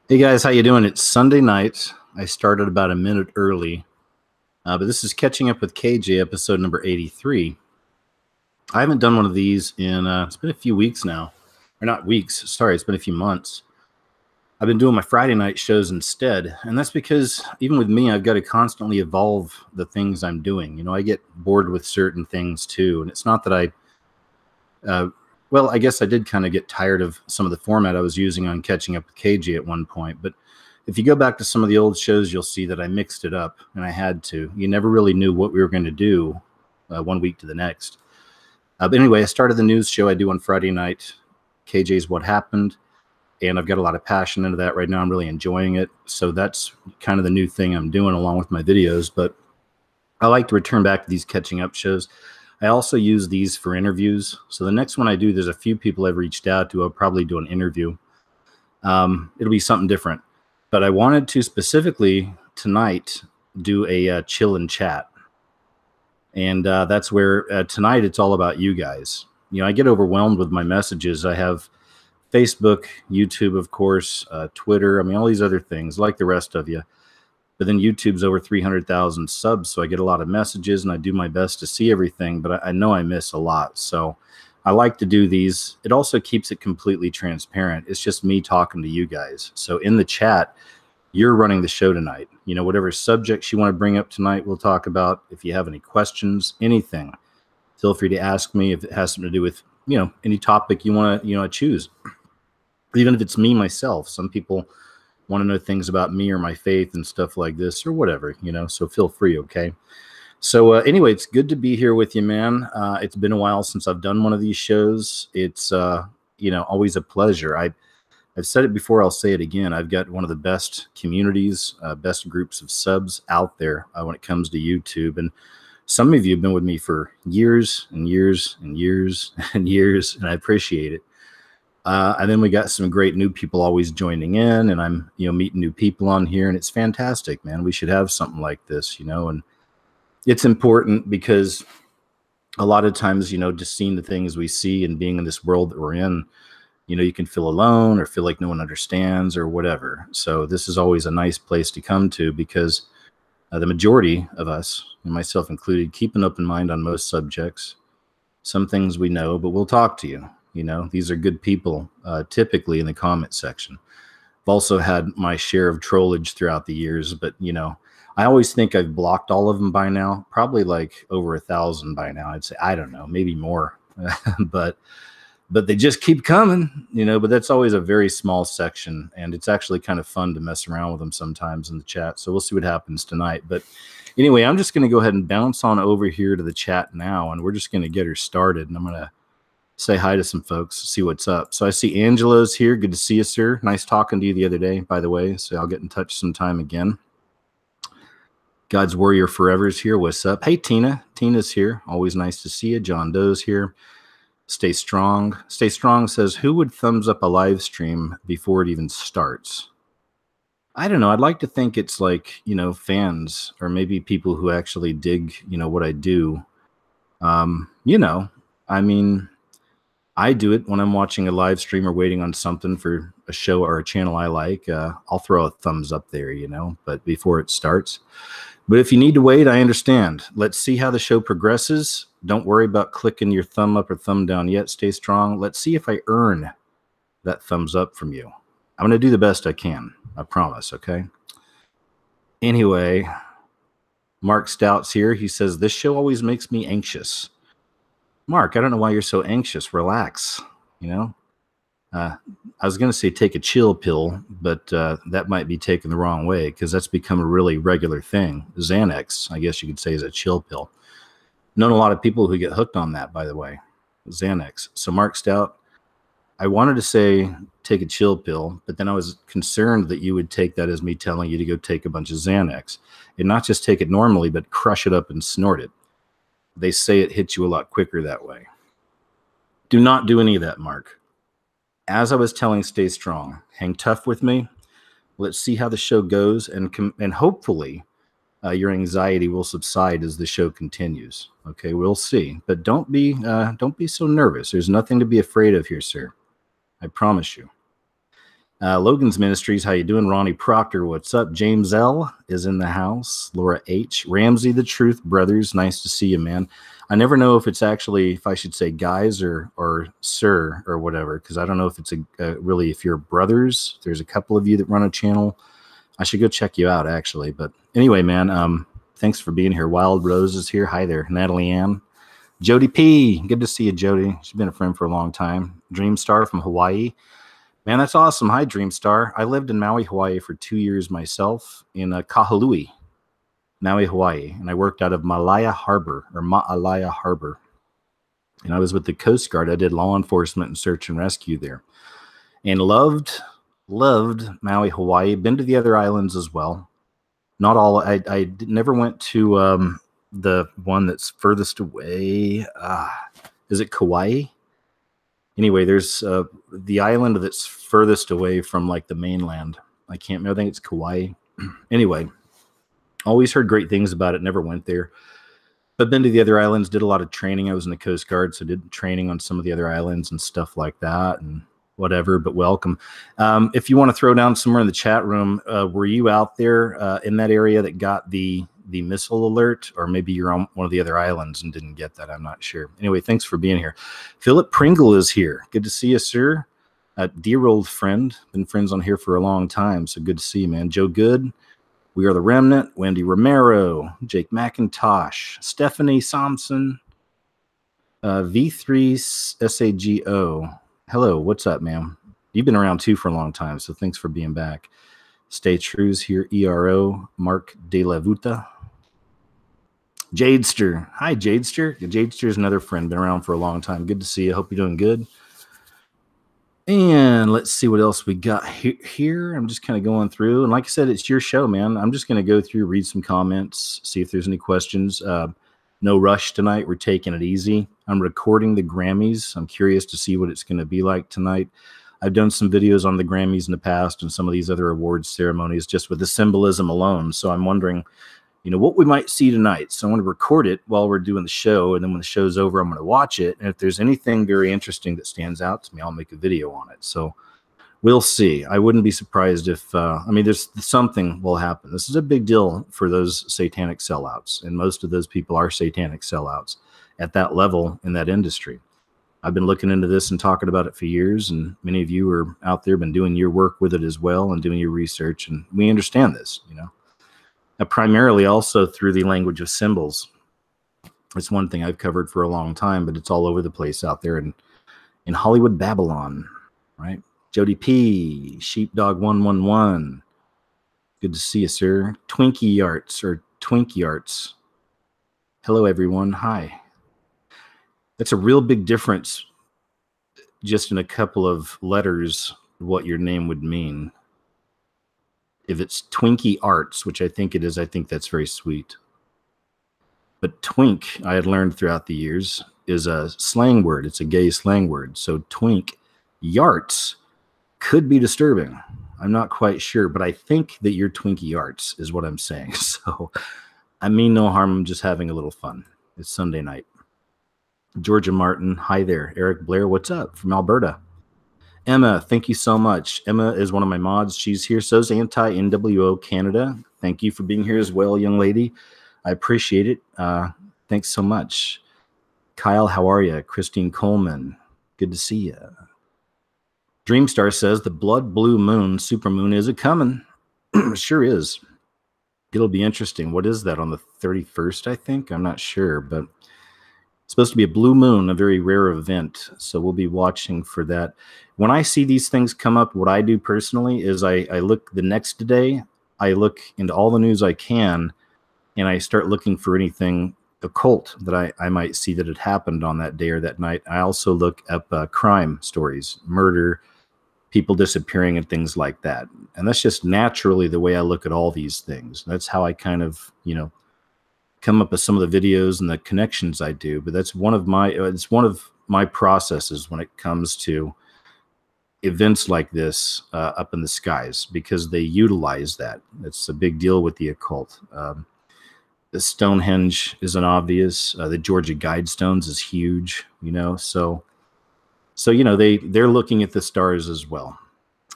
Hey guys, how you doing? It's Sunday night. I started about a minute early, but this is Catching Up with KJ, episode number 83. I haven't done one of these in, it's been a few weeks now. Or not weeks, sorry, it's been a few months. I've been doing my Friday night shows instead, and that's because even with me, I've got to constantly evolve the things I'm doing. You know, I get bored with certain things too, and it's not that uh, well, I guess I did kind of get tired of some of the format I was using on Catching Up with KJ at one point, but if you go back to some of the old shows, you'll see that I mixed it up, and I had to. You never really knew what we were going to do one week to the next. But anyway, I started the news show I do on Friday night, KJ's What Happened, and I've got a lot of passion into that right now. I'm really enjoying it. So that's kind of the new thing I'm doing along with my videos. But I like to return back to these catching up shows. I also use these for interviews. So the next one I do, there's a few people I've reached out to. I'll probably do an interview. It'll be something different. But I wanted to specifically tonight do a chill and chat. And that's where tonight it's all about you guys. You know, I get overwhelmed with my messages. I have Facebook, YouTube, of course, Twitter. I mean, all these other things like the rest of you. But then YouTube's over 300,000 subs. So I get a lot of messages and I do my best to see everything. But I know I miss a lot. So I like to do these. It also keeps it completely transparent. It's just me talking to you guys. So in the chat, you're running the show tonight. You know, whatever subjects you want to bring up tonight, we'll talk about. If you have any questions, anything, feel free to ask me. If it has something to do with, you know, any topic you want to, choose. Even if it's me, myself. Some people want to know things about me or my faith and stuff like this or whatever, so feel free. Okay. So anyway, it's good to be here with you, man. It's been a while since I've done one of these shows. It's, always a pleasure. I've said it before. I'll say it again. I've got one of the best communities, best groups of subs out there when it comes to YouTube. And some of you have been with me for years and years and years and years, and I appreciate it. And then we got some great new people always joining in, and I'm, meeting new people on here, and it's fantastic, man. We should have something like this, and it's important because a lot of times, just seeing the things we see and being in this world that we're in, you can feel alone or feel like no one understands or whatever. So this is always a nice place to come to because the majority of us, and myself included, keep an open mind on most subjects. Some things we know, but we'll talk to you. These are good people, typically in the comment section. I've also had my share of trollage throughout the years, but, I always think I've blocked all of them by now, probably like over 1,000 by now. I'd say, I don't know, maybe more, but they just keep coming, but that's always a very small section. And it's actually kind of fun to mess around with them sometimes in the chat. So we'll see what happens tonight. But anyway, I'm just going to go ahead and bounce on over here to the chat now, and we're just going to get her started. And I'm going to say hi to some folks, see what's up. So I see Angela's here. Good to see you, sir. Nice talking to you the other day, by the way. So I'll get in touch sometime again. God's Warrior Forever is here. What's up? Hey, Tina. Tina's here. Always nice to see you. John Doe's here. Stay Strong. Stay Strong says, who would thumbs up a live stream before it even starts? I don't know. I'd like to think it's like, fans or maybe people who actually dig, what I do. I mean, I do it when I'm watching a live stream or waiting on something for a show or a channel I like. I'll throw a thumbs up there, but before it starts. But if you need to wait, I understand. Let's see how the show progresses. Don't worry about clicking your thumb up or thumb down yet. Stay strong. Let's see if I earn that thumbs up from you. I'm going to do the best I can. I promise, okay? Anyway, Mark Stout's here. He says, this show always makes me anxious. Mark, I don't know why you're so anxious. Relax, I was going to say take a chill pill, but that might be taken the wrong way because that's become a really regular thing. Xanax, I guess you could say, is a chill pill. Known a lot of people who get hooked on that, by the way. Xanax. So Mark Stout, I wanted to say take a chill pill, but then I was concerned that you would take that as me telling you to go take a bunch of Xanax and not just take it normally, but crush it up and snort it. They say it hits you a lot quicker that way. Do not do any of that, Mark. As I was telling, stay strong. Hang tough with me. Let's see how the show goes, and hopefully your anxiety will subside as the show continues. Okay, we'll see. But don't be so nervous. There's nothing to be afraid of here, sir. I promise you. Logan's Ministries, how you doing? Ronnie Proctor, what's up? James L. is in the house. Laura H. Ramsey, the Truth Brothers, nice to see you, man. I never know if it's actually, if I should say guys or sir or whatever, because I don't know if it's really, if you're brothers. There's a couple of you that run a channel. I should go check you out, actually. But anyway, man, thanks for being here. Wild Rose is here. Hi there. Natalie Ann. Jody P. Good to see you, Jody. She's been a friend for a long time. Dreamstar from Hawaii. Man, that's awesome. Hi, Dreamstar. I lived in Maui, Hawaii for 2 years myself in Kahului, Maui, Hawaii. And I worked out of Ma'alaya Harbor. And I was with the Coast Guard. I did law enforcement and search and rescue there. And loved Maui, Hawaii. Been to the other islands as well. Not all. I never went to the one that's furthest away. Is it Kauai? Anyway, there's the island that's furthest away from like the mainland. I can't remember. I think it's Kauai. Anyway, always heard great things about it. Never went there. But been to the other islands, did a lot of training. I was in the Coast Guard, so did training on some of the other islands and stuff like that and whatever, but welcome. If you want to throw down somewhere in the chat room, were you out there in that area that got the missile alert, or maybe you're on one of the other islands and didn't get that? I'm not sure. Anyway, thanks for being here. Philip Pringle is here. Good to see you, sir. Dear old friend. Been friends on here for a long time, so good to see you, man. Joe Good. We Are the Remnant. Wendy Romero. Jake McIntosh. Stephanie Thompson. V3 SAGO. Hello, what's up, ma'am? You've been around too for a long time, so thanks for being back. Stay True's here. ERO. Mark De La Vuta. Jadester. Hi, Jadester. Jadester is another friend. Been around for a long time. Good to see you. Hope you're doing good. And let's see what else we got here. I'm just kind of going through. And like I said, it's your show, man. I'm just going to go through, read some comments, see if there's any questions. No rush tonight. We're taking it easy. I'm recording the Grammys. I'm curious to see what it's going to be like tonight. I've done some videos on the Grammys in the past and some of these other awards ceremonies just with the symbolism alone. So I'm wondering, you know, what we might see tonight. So I want to record it while we're doing the show. And then when the show's over, I'm going to watch it. And if there's anything very interesting that stands out to me, I'll make a video on it. So we'll see. I wouldn't be surprised if, I mean, there's something will happen. This is a big deal for those satanic sellouts. And most of those people are satanic sellouts at that level in that industry. I've been looking into this and talking about it for years. And many of you are out there, been doing your work with it as well and doing your research. And we understand this, you know. Primarily also through the language of symbols. It's one thing I've covered for a long time, but it's all over the place out there in Hollywood, Babylon, right? Jody P, Sheepdog 111. Good to see you, sir. Twinkie Arts or Twinkie Arts. Hello, everyone. Hi. That's a real big difference just in a couple of letters what your name would mean. If it's Twinkie Arts, which I think it is, I think that's very sweet. But twink, I had learned throughout the years, is a slang word. It's a gay slang word. So twink yarts could be disturbing. I'm not quite sure, but I think that you're Twinkie Arts is what I'm saying. So I mean no harm. I'm just having a little fun. It's Sunday night. Georgia Martin, hi there. Eric Blair, what's up? From Alberta. Emma, thank you so much. Emma is one of my mods. She's here. So's Anti-NWO Canada. Thank you for being here as well, young lady. I appreciate it. Thanks so much. Kyle, how are you? Christine Coleman, good to see you. Dreamstar says the blood blue moon, supermoon, is it coming? Sure is. It'll be interesting. What is that, on the 31st, I think? I'm not sure, but it's supposed to be a blue moon, a very rare event. So we'll be watching for that. When I see these things come up, what I do personally is I look the next day, I look into all the news I can, and I start looking for anything occult that I might see that had happened on that day or that night. I also look up crime stories, murder, people disappearing and things like that. And that's just naturally the way I look at all these things. That's how I kind of, you know, come up with some of the videos and the connections I do. But that's one of my processes when it comes to events like this up in the skies, because they utilize that. It's a big deal with the occult. The Stonehenge is an obvious. The Georgia Guidestones is huge, you know. So you know, they're looking at the stars as well.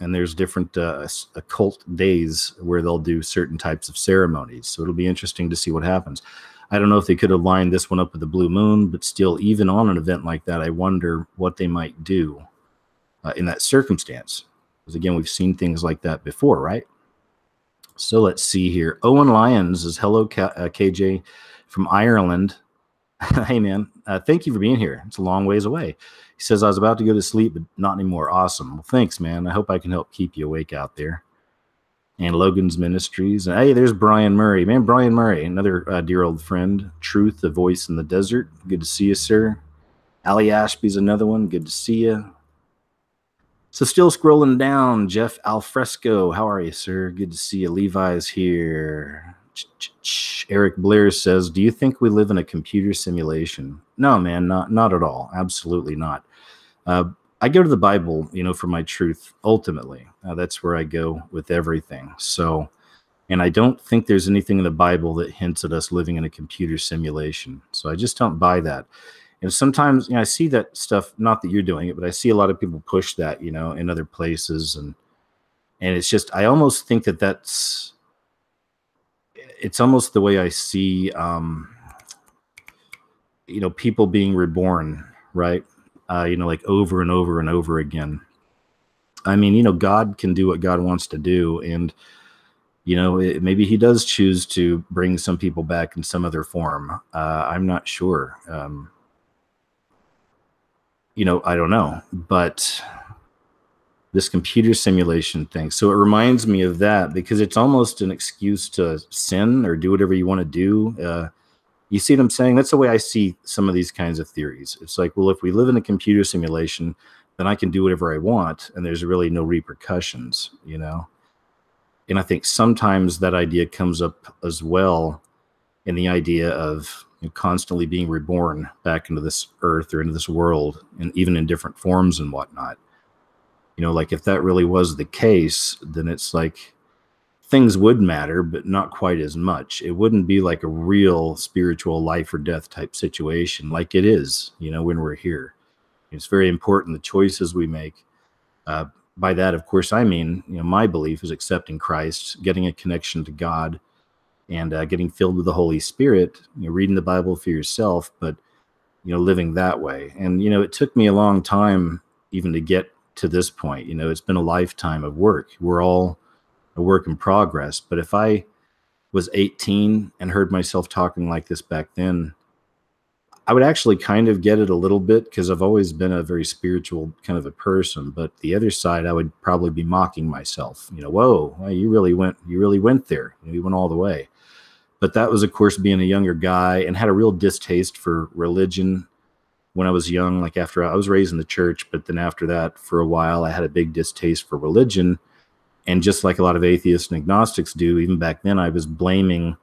And there's different occult days where they'll do certain types of ceremonies. So it'll be interesting to see what happens. I don't know if they could have lined this one up with the blue moon, but still, even on an event like that, I wonder what they might do in that circumstance. Because again, we've seen things like that before, right? So let's see here. Owen Lyons is hello, KJ from Ireland. Hey, man. Thank you for being here. It's a long ways away. He says, I was about to go to sleep, but not anymore. Awesome. Well, thanks, man. I hope I can help keep you awake out there. And Logan's Ministries. And hey, there's Brian Murray. Man, Brian Murray, another dear old friend. Truth, the voice in the desert. Good to see you, sir. Ali Ashby's another one. Good to see you. So still scrolling down, Jeff Alfresco. How are you, sir? Good to see you. Levi's here. Eric Blair says, do you think we live in a computer simulation? No, man, not at all. Absolutely not. I go to the Bible, for my truth, ultimately. That's where I go with everything. So, and I don't think there's anything in the Bible that hints at us living in a computer simulation. So I just don't buy that. And sometimes, I see that stuff, not that you're doing it, but I see a lot of people push that, in other places. And it's just, I almost think it's almost the way I see, people being reborn, right? Like over and over and over again. I mean, God can do what God wants to do. And, maybe he does choose to bring some people back in some other form. I'm not sure. I don't know, but this computer simulation thing. So it reminds me of that because it's almost an excuse to sin or do whatever you want to do. You see what I'm saying? That's the way I see some of these kinds of theories. It's like, well, if we live in a computer simulation, then I can do whatever I want and there's really no repercussions, And I think sometimes that idea comes up as well in the idea of constantly being reborn back into this earth or into this world, and even in different forms and whatnot. Like if that really was the case, then it's like things would matter, but not quite as much. It wouldn't be like a real spiritual life or death type situation like it is, when we're here. It's very important, the choices we make. By that, of course, I mean, my belief is accepting Christ, getting a connection to God, and getting filled with the Holy Spirit, reading the Bible for yourself, but, living that way. And, it took me a long time even to get to this point. It's been a lifetime of work. We're all a work in progress. But if I was 18 and heard myself talking like this back then, I would actually kind of get it a little bit because I've always been a very spiritual kind of a person. But the other side, I would probably be mocking myself. Whoa, you really went there. You went all the way. But that was, of course, being a younger guy and had a real distaste for religion when I was young. Like after I was raised in the church, but then after that, for a while, I had a big distaste for religion. And just like a lot of atheists and agnostics do, even back then, I was blaming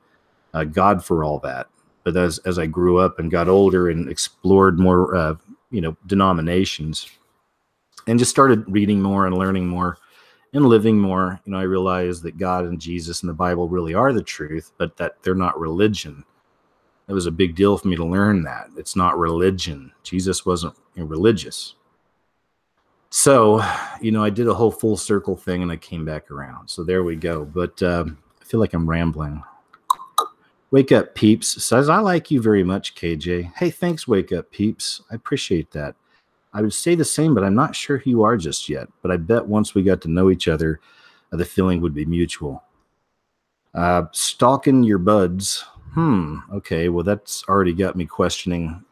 God for all that. But as I grew up and got older and explored more, denominations, and just started reading more and learning more and living more, I realized that God and Jesus and the Bible really are the truth, but that they're not religion. It was a big deal for me to learn that. It's not religion. Jesus wasn't religious. So, I did a whole full circle thing and I came back around. So there we go. But I feel like I'm rambling. Wake Up Peeps says, I like you very much, KJ. Hey, thanks, Wake Up Peeps. I appreciate that. I would say the same, but I'm not sure who you are just yet. But I bet once we got to know each other, the feeling would be mutual. Stalking your buds. Okay, well, that's already got me questioning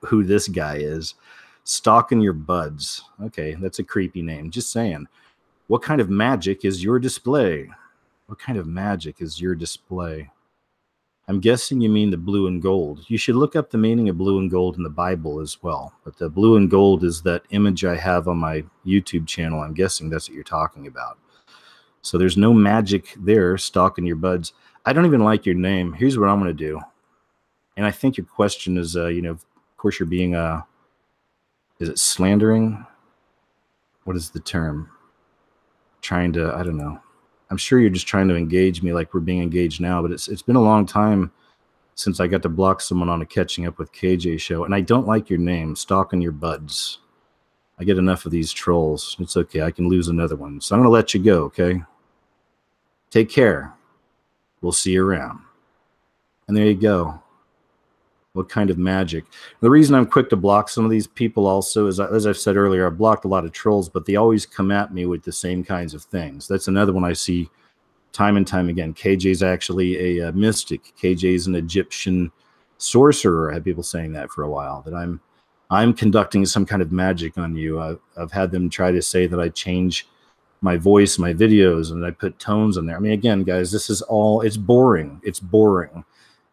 who this guy is. Stalking your buds. Okay, that's a creepy name. Just saying. What kind of magic is your display? What kind of magic is your display? I'm guessing you mean the blue and gold. You should look up the meaning of blue and gold in the Bible as well. But the blue and gold is that image I have on my YouTube channel. I'm guessing that's what you're talking about. So there's no magic there, stalking your buds. I don't even like your name. Here's what I'm going to do. And I think your question is, of course, you're being, is it slandering? What is the term? Trying to, I don't know. I'm sure you're just trying to engage me like we're being engaged now, but it's been a long time since I got to block someone on a Catching Up with KJ show, and I don't like your name, Stalking Your Buds. I get enough of these trolls. It's okay. I can lose another one. So I'm going to let you go, okay? Take care. We'll see you around. And there you go. What kind of magic? The reason I'm quick to block some of these people also is, as I've said earlier, I've blocked a lot of trolls, but they always come at me with the same kinds of things. That's another one I see time and time again. KJ is actually a mystic. KJ is an Egyptian sorcerer. I had people saying that for a while, that I'm conducting some kind of magic on you. I've had them try to say that I change my voice, my videos, and I put tones in there. I mean, again, guys, this is all, it's boring. It's boring.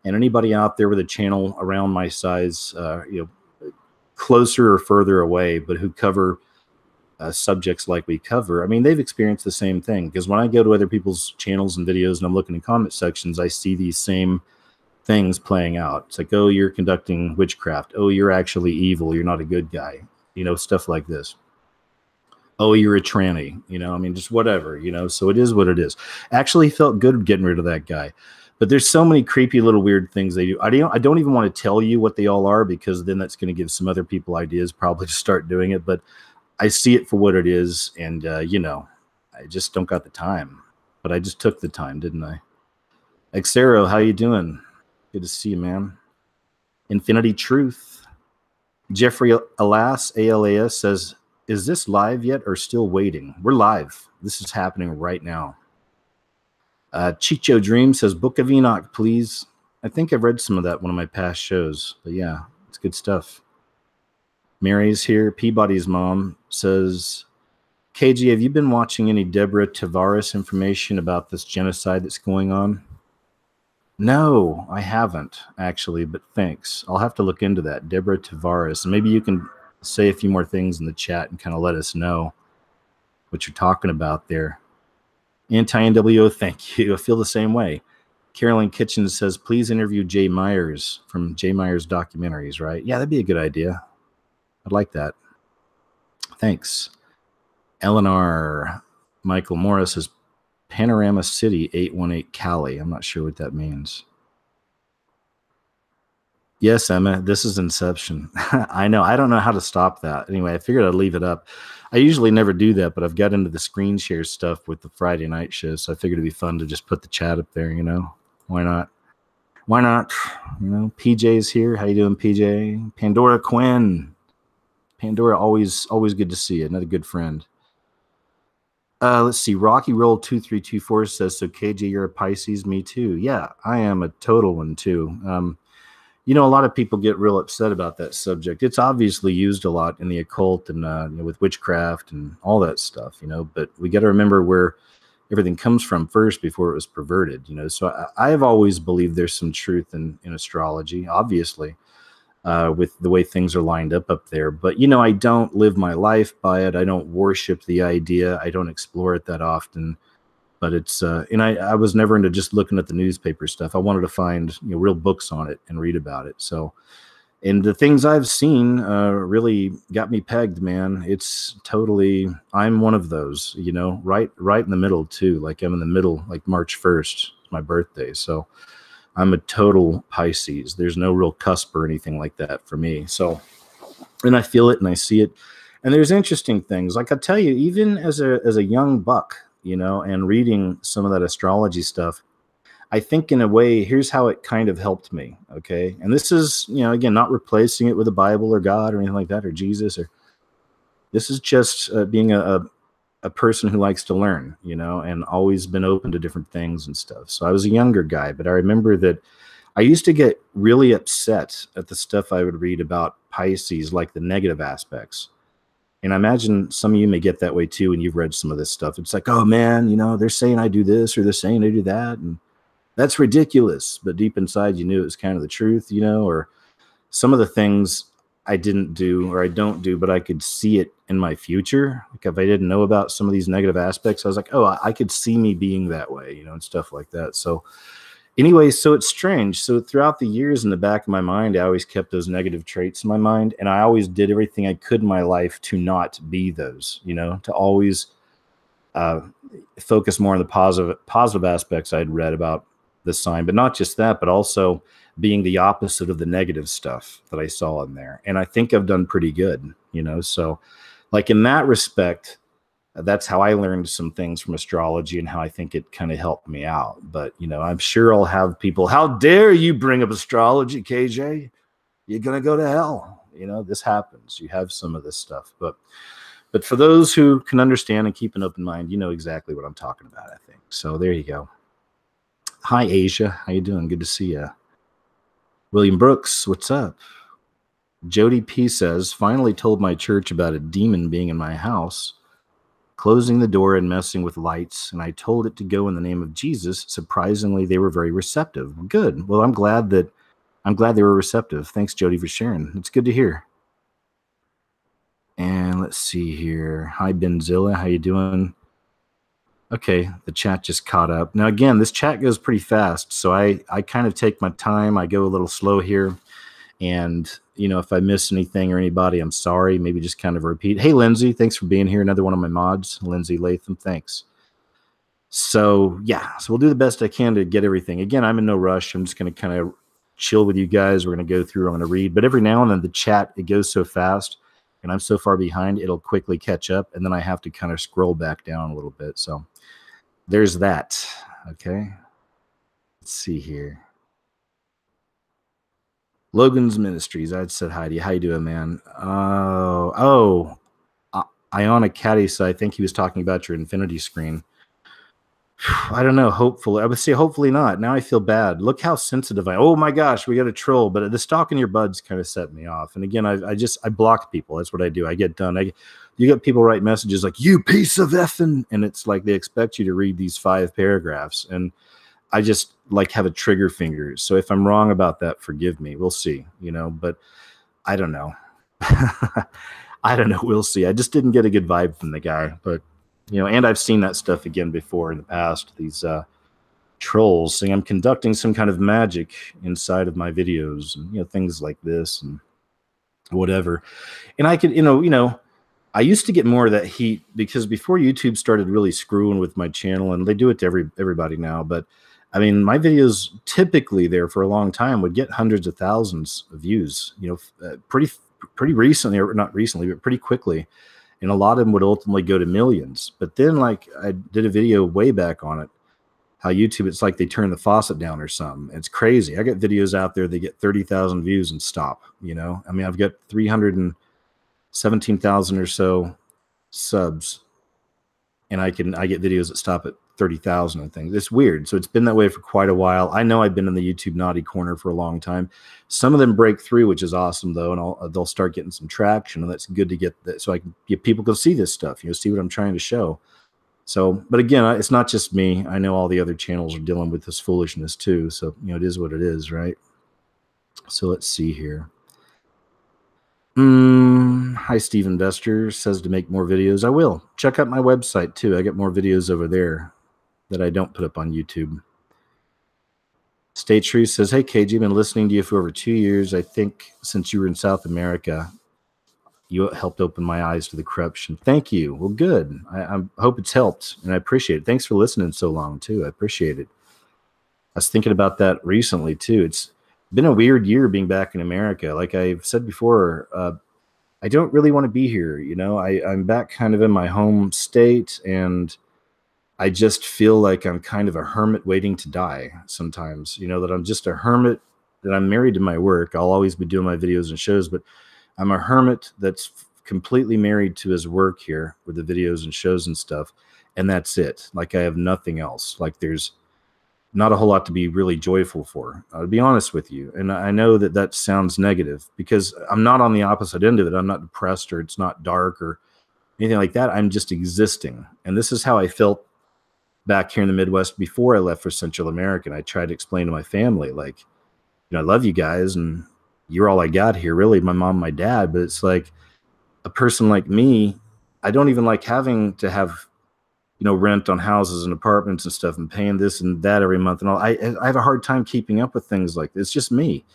And anybody out there with a channel around my size, closer or further away, but who cover subjects like we cover, I mean, they've experienced the same thing. Because when I go to other people's channels and videos and I'm looking in comment sections, I see these same things playing out. It's like, oh, you're conducting witchcraft. Oh, you're actually evil. You're not a good guy. Stuff like this. Oh, you're a tranny. I mean, just whatever, so it is what it is. Actually felt good getting rid of that guy. But there's so many creepy little weird things they do. I don't even want to tell you what they all are, because then that's going to give some other people ideas probably to start doing it. But I see it for what it is, and I just don't got the time. But I just took the time, didn't I? Xero, how you doing? Good to see you, man. Infinity Truth. Jeffrey ALAS says, is this live yet or still waiting? We're live. This is happening right now. Chicho Dream says, Book of Enoch, please. I think I've read some of that one of my past shows. But yeah, it's good stuff. Mary's here. Peabody's mom says, KG, have you been watching any Deborah Tavares information about this genocide that's going on? No, I haven't, actually, but thanks. I'll have to look into that. Deborah Tavares. And maybe you can say a few more things in the chat and kind of let us know what you're talking about there. Anti-NWO, thank you. I feel the same way. Carolyn Kitchen says, please interview Jay Myers from Jay Myers Documentaries, right? Yeah, that'd be a good idea. I'd like that. Thanks. Eleanor Michael Morris says, Panorama City 818 Cali. I'm not sure what that means. Yes, Emma, this is Inception. I know. I don't know how to stop that. Anyway, I figured I'd leave it up. I usually never do that, but I've got into the screen share stuff with the Friday night show, so I figured it'd be fun to just put the chat up there, Why not? Why not? PJ's here. How you doing, PJ? Pandora Quinn. Pandora, always good to see you. Another good friend. Let's see. Rocky Roll 2324 says, so KJ, you're a Pisces? Me too. Yeah, I am a total one too. A lot of people get real upset about that subject. It's obviously used a lot in the occult and with witchcraft and all that stuff, but we got to remember where everything comes from first before it was perverted, So I have always believed there's some truth in astrology, obviously, with the way things are lined up there. But, I don't live my life by it. I don't worship the idea. I don't explore it that often. But it's, and I was never into just looking at the newspaper stuff. I wanted to find real books on it and read about it. So, and the things I've seen really got me pegged, man. It's totally, I'm one of those, right in the middle too. Like I'm in the middle, like March 1st, my birthday. So I'm a total Pisces. There's no real cusp or anything like that for me. So, and I feel it and I see it. And there's interesting things. Like I tell you, even as a young buck, and reading some of that astrology stuff, I think in a way, here's how it kind of helped me. Okay. And this is, again, not replacing it with the Bible or God or anything like that, or Jesus, or this is just being a person who likes to learn, and always been open to different things and stuff. So I was a younger guy, but I remember that I used to get really upset at the stuff I would read about Pisces, like the negative aspects. And I imagine some of you may get that way too when you've read some of this stuff. It's like, oh man, they're saying I do this or they're saying I do that. And that's ridiculous. But deep inside, you knew it was kind of the truth, or some of the things I didn't do or I don't do, but I could see it in my future. Like if I didn't know about some of these negative aspects, I was like, oh, I could see me being that way, and stuff like that. So anyway, so it's strange. So throughout the years in the back of my mind, I always kept those negative traits in my mind. And I always did everything I could in my life to not be those, to always focus more on the positive aspects I'd read about the sign. But not just that, but also being the opposite of the negative stuff that I saw in there. And I think I've done pretty good, So like in that respect, that's how I learned some things from astrology and how I think it kind of helped me out. But, you know, I'm sure I'll have people, how dare you bring up astrology, KJ? You're going to go to hell. You know, this happens. You have some of this stuff. But for those who can understand and keep an open mind, you know exactly what I'm talking about, I think. So there you go. Hi, Asia. How you doing? Good to see you. William Brooks, what's up? Jody P says, finally told my church about a demon being in my house, closing the door and messing with lights, and I told it to go in the name of Jesus. Surprisingly, they were very receptive. Good. Well, I'm glad they were receptive. Thanks, Jody, for sharing. It's good to hear. And let's see here. Hi, Benzilla. How you doing? Okay, the chat just caught up. Now, again, this chat goes pretty fast, so I kind of take my time. I go a little slow here. And, you know, if I miss anything or anybody, I'm sorry. Maybe just kind of repeat. Hey, Lindsay, thanks for being here. Another one of my mods, Lindsay Latham. Thanks. So, yeah, so we'll do the best I can to get everything. Again, I'm in no rush. I'm just going to kind of chill with you guys. We're going to go through. I'm going to read. But every now and then the chat, it goes so fast, and I'm so far behind, it'll quickly catch up. And then I have to kind of scroll back down a little bit. So there's that. Okay. Let's see here. Logan's Ministries. I'd said hi to you. How you doing, man? Ionic Caddy. So I think he was talking about your infinity screen. I don't know. Hopefully, I would say hopefully not. Now I feel bad. Look how sensitive I am. Oh my gosh, we got a troll. But the stalk in your buds kind of set me off. And again, I block people. That's what I do. I get done. You get people write messages like, you piece of effing, and it's like they expect you to read these 5 paragraphs. And I just like have a trigger finger. So if I'm wrong about that, forgive me. We'll see, you know, but I don't know. I don't know. We'll see. I just didn't get a good vibe from the guy, but you know, and I've seen that stuff again before in the past, these trolls saying I'm conducting some kind of magic inside of my videos and, you know, things like this and whatever. And I could, you know, I used to get more of that heat because before YouTube started really screwing with my channel, and they do it to everybody now, but I mean, my videos typically there for a long time would get hundreds of thousands of views, you know, pretty recently, or not recently, but pretty quickly. And a lot of them would ultimately go to millions. But then, like, I did a video way back on it, how YouTube, it's like they turn the faucet down or something. It's crazy. I got videos out there, they get 30,000 views and stop, you know. I mean, I've got 317,000 or so subs, and I get videos that stop at 30,000 and things. It's weird. So it's been that way for quite a while. I know I've been in the YouTube naughty corner for a long time. Some of them break through, which is awesome though, and they'll start getting some traction, and that's good to get that, so I can get people to see this stuff, you know, see what I'm trying to show. So, but again, it's not just me. I know all the other channels are dealing with this foolishness too. So, you know, it is what it is, right? So let's see here. Hi, Steve Investor says to make more videos. I will. Check out my website too. I get more videos over there that I don't put up on YouTube. State Truth says, hey, KG, I've been listening to you for over 2 years. I think since you were in South America, you helped open my eyes to the corruption. Thank you. Well, good. I hope it's helped, and I appreciate it. Thanks for listening so long, too. I appreciate it. I was thinking about that recently, too. It's been a weird year being back in America. Like I've said before, I don't really want to be here. You know, I'm back kind of in my home state, and I just feel like I'm kind of a hermit waiting to die sometimes, you know, that I'm just a hermit, that I'm married to my work. I'll always be doing my videos and shows, but I'm a hermit that's completely married to his work here with the videos and shows and stuff. And that's it. Like I have nothing else. Like there's not a whole lot to be really joyful for. I'll be honest with you. And I know that that sounds negative because I'm not on the opposite end of it. I'm not depressed or it's not dark or anything like that. I'm just existing. And this is how I felt back here in the Midwest before I left for Central America. And I tried to explain to my family, like, you know, I love you guys and you're all I got here, really, my mom, my dad. But it's like a person like me, I don't even like having to have, you know, rent on houses and apartments and stuff and paying this and that every month and all. I have a hard time keeping up with things like this. It's just me.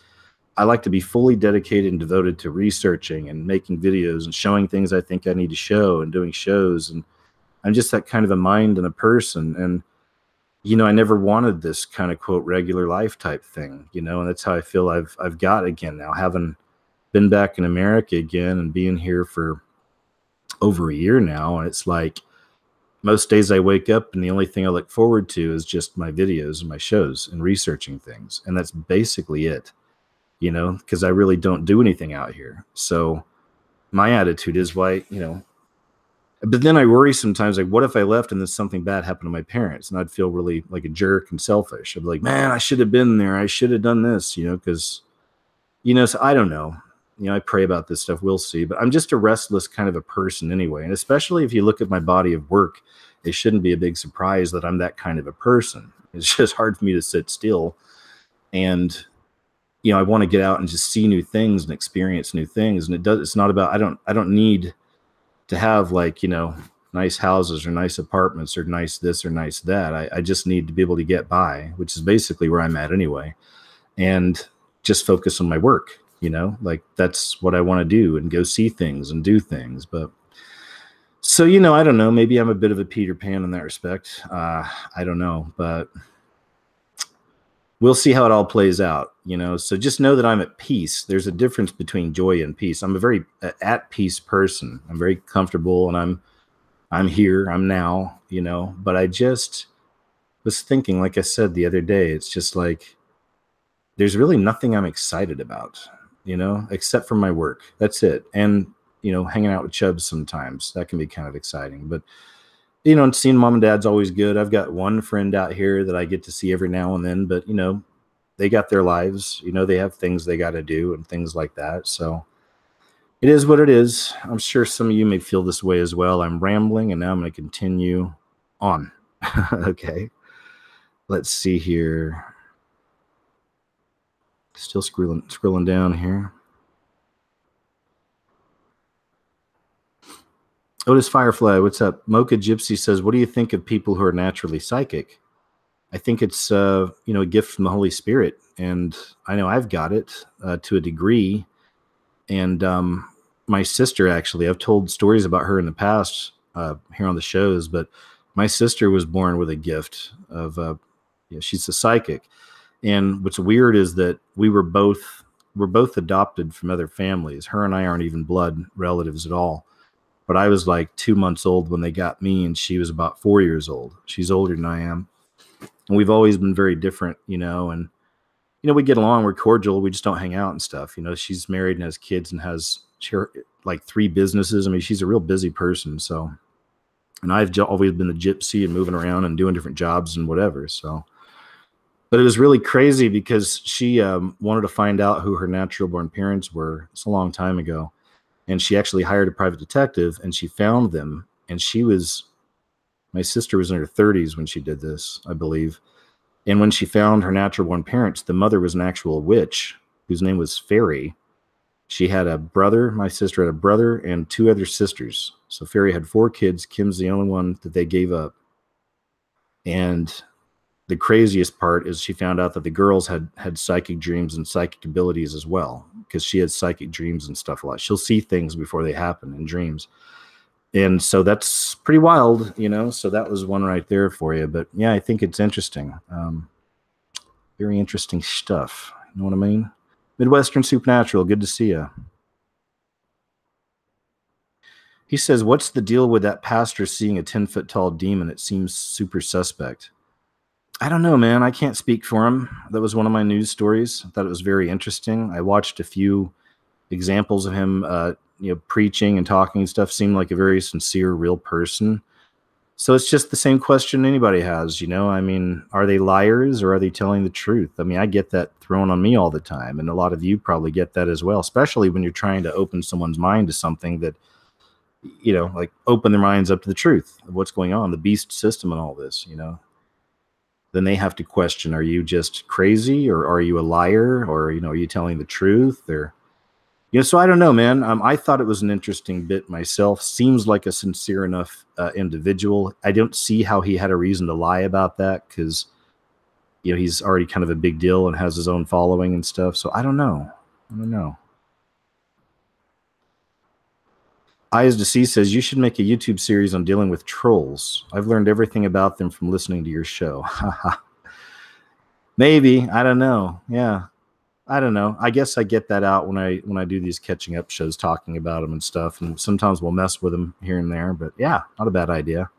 I like to be fully dedicated and devoted to researching and making videos and showing things I think I need to show and doing shows. And I'm just that kind of a mind and a person. And, you know, I never wanted this kind of quote regular life type thing, you know, and that's how I feel I've got again now, having been back in America again and being here for over a year now. And it's like most days I wake up and the only thing I look forward to is just my videos and my shows and researching things. And that's basically it, you know, because I really don't do anything out here. So my attitude is but then I worry sometimes, like, what if I left and then something bad happened to my parents? And I'd feel really like a jerk and selfish. I'd be like, man, I should have been there. I should have done this, because, so I don't know. I pray about this stuff. We'll see. But I'm just a restless kind of a person anyway. And especially if you look at my body of work, it shouldn't be a big surprise that I'm that kind of a person. It's just hard for me to sit still. And, I want to get out and just see new things and experience new things. And it's not about, I don't need to have nice houses or nice apartments or nice this or nice that. I just need to be able to get by, which is basically where I'm at anyway. And just focus on my work, that's what I want to do, and go see things and do things. But so, I don't know, maybe I'm a bit of a Peter Pan in that respect. I don't know, but we'll see how it all plays out, so just know that I'm at peace. There's a difference between joy and peace. I'm a very at peace person. I'm very comfortable, and I'm here, I'm now, but I just was thinking, like I said the other day, it's just like, there's really nothing I'm excited about, except for my work. That's it. And, hanging out with Chubbs sometimes, that can be kind of exciting, but and seeing mom and dad's always good. I've got one friend out here that I get to see every now and then, but they got their lives, they have things they got to do and things like that. So it is what it is. I'm sure some of you may feel this way as well. I'm rambling, and now I'm going to continue on. Okay. Let's see here. Still scrolling down here. Otis Firefly, what's up? Mocha Gypsy says, what do you think of people who are naturally psychic? I think it's, a gift from the Holy Spirit. And I know I've got it to a degree. And my sister, actually, I've told stories about her in the past here on the shows, but my sister was born with a gift of, she's a psychic. And what's weird is that we're both adopted from other families. Her and I aren't even blood relatives at all. But I was like 2 months old when they got me, and she was about 4 years old. She's older than I am. And we've always been very different, and, we get along, we're cordial, we just don't hang out and stuff. She's married and has kids and has like 3 businesses. I mean, she's a real busy person. So, and I've always been the gypsy and moving around and doing different jobs and whatever. So, but it was really crazy because she wanted to find out who her natural born parents were. It's a long time ago. And she actually hired a private detective, and she found them. And my sister was in her 30s when she did this, I believe. And when she found her natural born parents, the mother was an actual witch whose name was Fairy. She had a brother. My sister had a brother and 2 other sisters. So Fairy had 4 kids. Kim's the only one that they gave up. And the craziest part is she found out that the girls had psychic dreams and psychic abilities as well, because she had psychic dreams and stuff a lot. She'll see things before they happen in dreams. And so that's pretty wild, so that was one right there for you. But yeah, I think it's interesting. Very interesting stuff. You know what I mean? Midwestern Supernatural, good to see you. He says, what's the deal with that pastor seeing a 10-foot tall demon? It seems super suspect. I don't know, man. I can't speak for him. That was one of my news stories. I thought it was very interesting. I watched a few examples of him, preaching and talking and stuff. Seemed like a very sincere, real person. So it's just the same question anybody has, I mean, are they liars or are they telling the truth? I mean, I get that thrown on me all the time. And a lot of you probably get that as well, especially when you're trying to open someone's mind to something that, like open their minds up to the truth of what's going on, the beast system and all this, Then they have to question, are you just crazy, or are you a liar, or, are you telling the truth, or, so I don't know, man. I thought it was an interesting bit myself. Seems like a sincere enough individual. I don't see how he had a reason to lie about that, because, he's already kind of a big deal and has his own following and stuff. So I don't know. Eyes to See says, you should make a YouTube series on dealing with trolls. I've learned everything about them from listening to your show. Maybe. I don't know. Yeah. I don't know. I guess I get that out when I do these catching up shows, talking about them and stuff, and sometimes we'll mess with them here and there. But yeah, not a bad idea.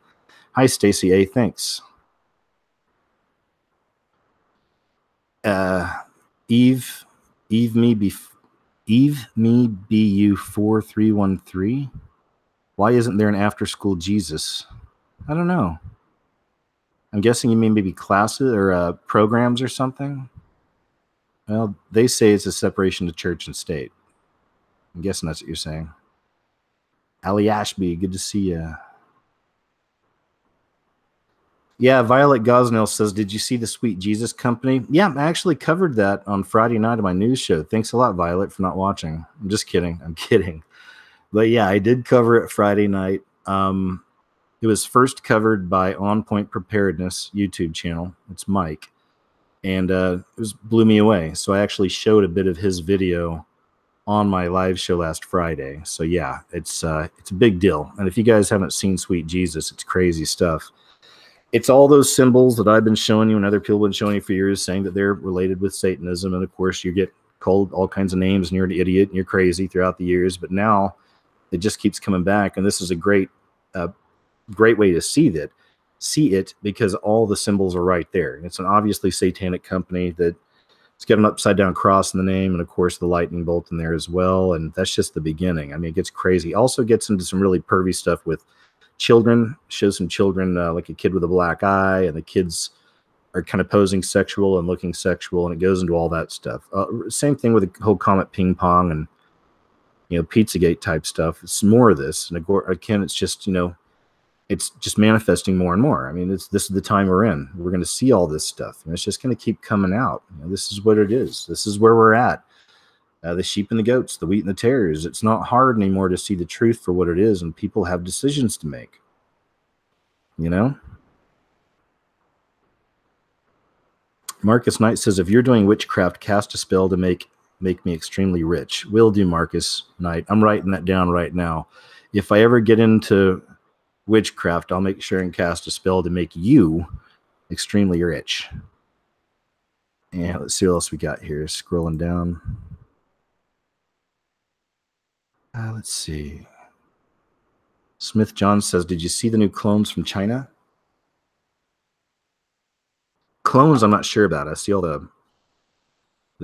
Hi, Stacy A. Thanks. Uh, Eve, Eve me be Eve me BU 4313. Why isn't there an after school Jesus? I don't know. I'm guessing you mean maybe classes or programs or something. Well, they say it's a separation of church and state. I'm guessing that's what you're saying. Ali Ashby, good to see you. Yeah, Violet Gosnell says, did you see the Sweet Jesus Company? Yeah, I actually covered that on Friday night on my news show. Thanks a lot, Violet, for not watching. I'm just kidding. I'm kidding. But yeah, I did cover it Friday night. It was first covered by On Point Preparedness YouTube channel. It's Mike. And blew me away. So I actually showed a bit of his video on my live show last Friday. So yeah, it's a big deal. And if you guys haven't seen Sweet Jesus, it's crazy stuff. It's all those symbols that I've been showing you and other people have been showing you for years, saying that they're related with Satanism. And of course, you get called all kinds of names and you're an idiot and you're crazy throughout the years. But now it just keeps coming back. And this is a great way to see it because all the symbols are right there. It's an obviously satanic company that it's got an upside down cross in the name, and of course the lightning bolt in there as well. And that's just the beginning. I mean, it gets crazy. Also gets into some really pervy stuff with children. Shows some children, like a kid with a black eye, and the kids are kind of posing sexual and looking sexual, and it goes into all that stuff. Same thing with the whole Comet Ping Pong and Pizzagate type stuff. It's more of this, and again, it's just it's just manifesting more and more. I mean, this is the time we're in. We're going to see all this stuff, and it's just going to keep coming out. This is what it is. This is where we're at. The sheep and the goats, the wheat and the tares. It's not hard anymore to see the truth for what it is, and people have decisions to make. Marcus Knight says, if you're doing witchcraft, cast a spell to make me extremely rich. Will do, Marcus Knight. I'm writing that down right now. If I ever get into witchcraft, I'll make sure and cast a spell to make you extremely rich. And let's see what else we got here. Scrolling down. Let's see. Smith John says, did you see the new clones from China? Clones, I'm not sure about. I see all the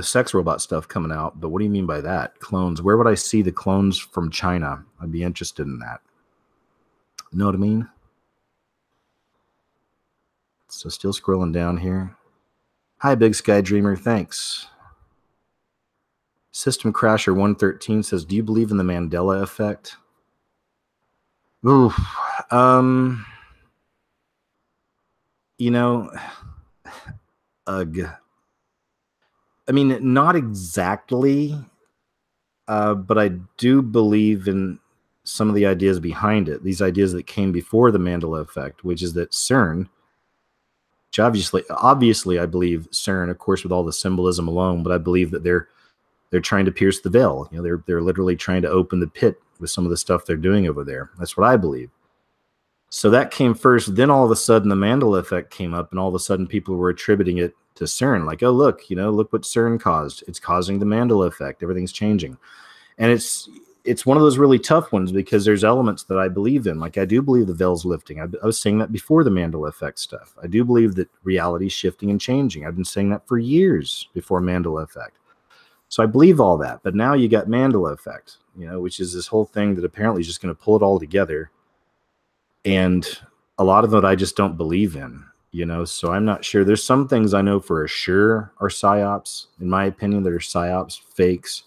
sex robot stuff coming out, but what do you mean by that? Clones. Where would I see the clones from China? I'd be interested in that. Know what I mean? So still scrolling down here. Hi, Big Sky Dreamer. Thanks. System Crasher 113 says, do you believe in the Mandela effect? Ooh. Ugh. I mean, not exactly, but I do believe in some of the ideas behind it. These ideas that came before the Mandela effect, which is that CERN, which obviously I believe CERN, of course, with all the symbolism alone, but I believe that they're trying to pierce the veil. They're literally trying to open the pit with some of the stuff they're doing over there. That's what I believe. So that came first. Then all of a sudden the Mandela effect came up, and all of a sudden people were attributing it to CERN. Like, oh, look what CERN caused. It's causing the Mandela effect. Everything's changing. And it's one of those really tough ones because there's elements that I believe in. Like, I do believe the veil's lifting. I was saying that before the Mandela effect stuff. I do believe that reality's shifting and changing. I've been saying that for years before Mandela effect. So I believe all that. But now you got Mandela effect, which is this whole thing that apparently is just going to pull it all together. And a lot of it I just don't believe in, so I'm not sure. There's some things I know for sure are psyops, in my opinion, that are psyops, fakes,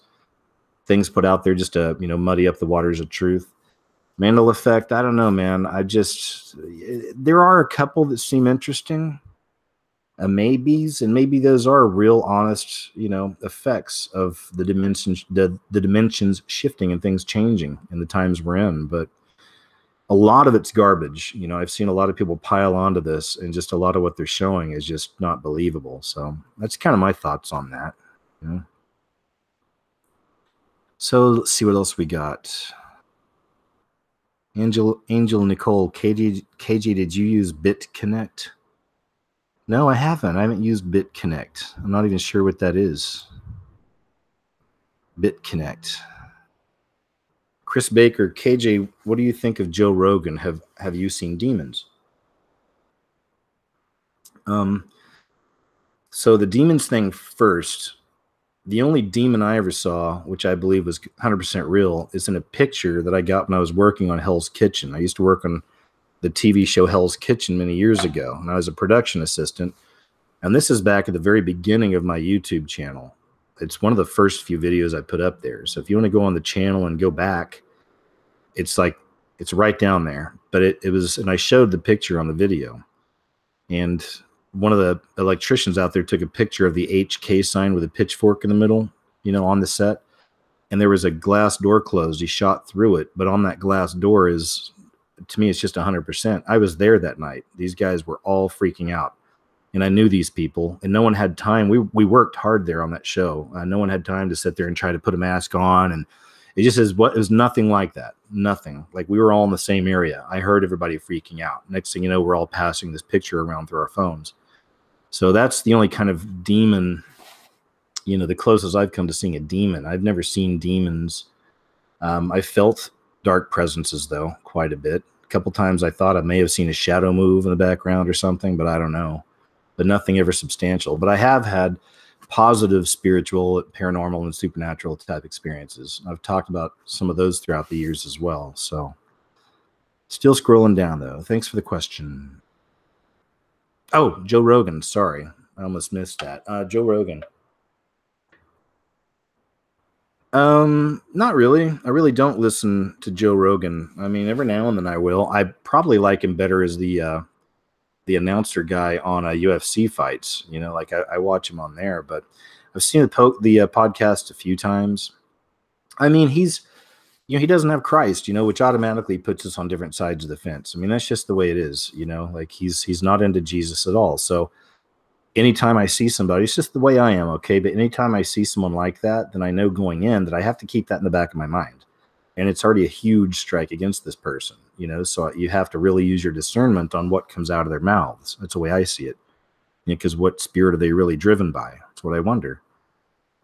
things put out there just to, muddy up the waters of truth. Mandela effect, I don't know, man. There are a couple that seem interesting, maybes, and maybe those are real honest, effects of the dimensions shifting and things changing in the times we're in. But a lot of it's garbage. I've seen a lot of people pile onto this, and just a lot of what they're showing is just not believable. So that's kind of my thoughts on that. So let's see what else we got. Angel Nicole, KG, did you use BitConnect? No, I haven't. I haven't used BitConnect. I'm not even sure what that is. BitConnect. Chris Baker, KJ, what do you think of Joe Rogan? Have you seen demons? So the demons thing first. The only demon I ever saw, which I believe was 100% real, is in a picture that I got when I was working on Hell's Kitchen. I used to work on the TV show Hell's Kitchen many years ago, and I was a production assistant. And this is back at the very beginning of my YouTube channel. It's one of the first few videos I put up there. So if you want to go on the channel and go back, it's right down there. But it was, and I showed the picture on the video. And one of the electricians out there took a picture of the HK sign with a pitchfork in the middle, on the set. And there was a glass door closed. He shot through it. But on that glass door is, to me, it's just 100%. I was there that night. These guys were all freaking out. And I knew these people. And no one had time. We worked hard there on that show. No one had time to sit there and try to put a mask on. And it just it was nothing like that. Nothing. Like we were all in the same area. I heard everybody freaking out. Next thing you know, we're all passing this picture around through our phones. So that's the only kind of demon, the closest I've come to seeing a demon. I've never seen demons. I felt dark presences, though, quite a bit. A couple times I thought I may have seen a shadow move in the background or something, but I don't know. But nothing ever substantial. But I have had positive spiritual, paranormal, and supernatural type experiences. I've talked about some of those throughout the years as well. So still scrolling down, though. Thanks for the question. Oh, Joe Rogan. Sorry. I almost missed that. Joe Rogan. Not really. I really don't listen to Joe Rogan. I mean, every now and then I will. I probably like him better as the announcer guy on UFC fights. I watch him on there, but I've seen the podcast a few times. I mean, he's he doesn't have Christ, which automatically puts us on different sides of the fence. I mean, that's just the way it is, like he's not into Jesus at all. So anytime I see somebody, it's just the way I am, okay? But anytime I see someone like that, then I know going in that I have to keep that in the back of my mind. And it's already a huge strike against this person, so you have to really use your discernment on what comes out of their mouths. That's the way I see it. Because what spirit are they really driven by? That's what I wonder.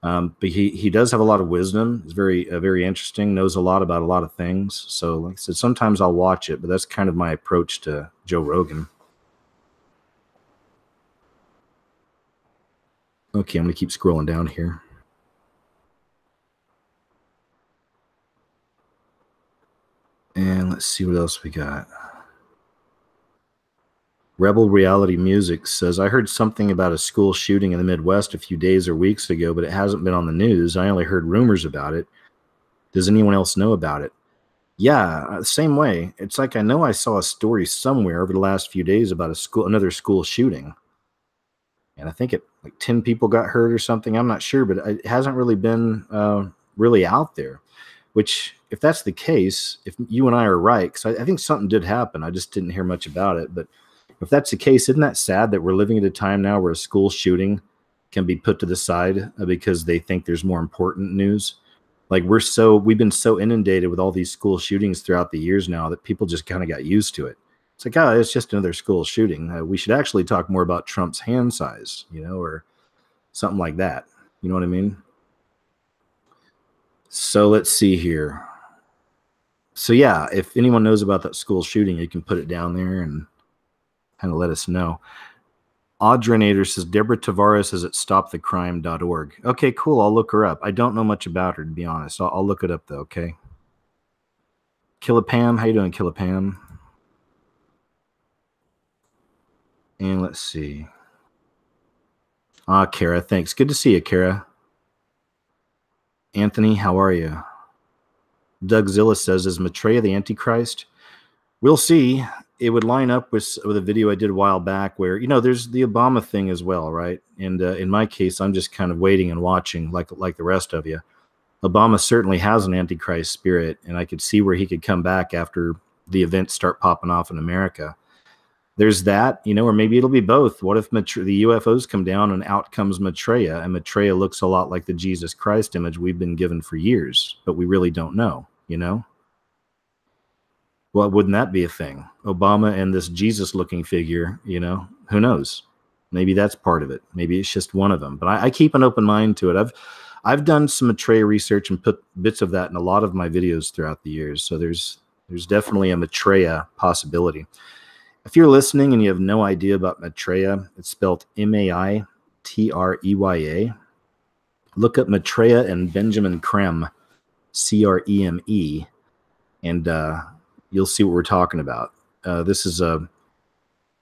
But he does have a lot of wisdom. He's very interesting, knows a lot about a lot of things. So like I said, sometimes I'll watch it, but that's kind of my approach to Joe Rogan. Okay, I'm going to keep scrolling down here. And let's see what else we got. Rebel Reality Music says, I heard something about a school shooting in the Midwest a few days or weeks ago, but it hasn't been on the news. I only heard rumors about it. Does anyone else know about it? Yeah, same way. It's like I know I saw a story somewhere over the last few days about another school shooting. And I think 10 people got hurt or something. I'm not sure, but it hasn't really been really out there. Which, if that's the case, if you and I are right, because I think something did happen. I just didn't hear much about it. But if that's the case, isn't that sad that we're living at a time now where a school shooting can be put to the side because they think there's more important news? Like we've been so inundated with all these school shootings throughout the years now that people just kind of got used to it. It's like, oh, it's just another school shooting. We should actually talk more about Trump's hand size, or something like that. You know what I mean? So let's see here. So yeah, if anyone knows about that school shooting, you can put it down there and kind of let us know. Audrinator says, Deborah Tavares is at stopthecrime.org. Okay, cool. I'll look her up. I don't know much about her, to be honest. I'll look it up, though, okay? Killapam, how you doing, Killapam? And let's see. Kara, thanks. Good to see you, Kara. Anthony, how are you? Doug Zilla says, is Maitreya the Antichrist? We'll see. It would line up with a video I did a while back where, there's the Obama thing as well, right? And in my case, I'm just kind of waiting and watching like the rest of you. Obama certainly has an Antichrist spirit, and I could see where he could come back after the events start popping off in America. There's that, or maybe it'll be both. What if the UFOs come down and out comes Maitreya, and Maitreya looks a lot like the Jesus Christ image we've been given for years, but we really don't know, Well, wouldn't that be a thing? Obama and this Jesus-looking figure, who knows? Maybe that's part of it. Maybe it's just one of them. But I keep an open mind to it. I've done some Maitreya research and put bits of that in a lot of my videos throughout the years. So there's definitely a Maitreya possibility. If you're listening and you have no idea about Maitreya, it's spelled Maitreya. Look up Maitreya and Benjamin Creme, Creme, and you'll see what we're talking about. This is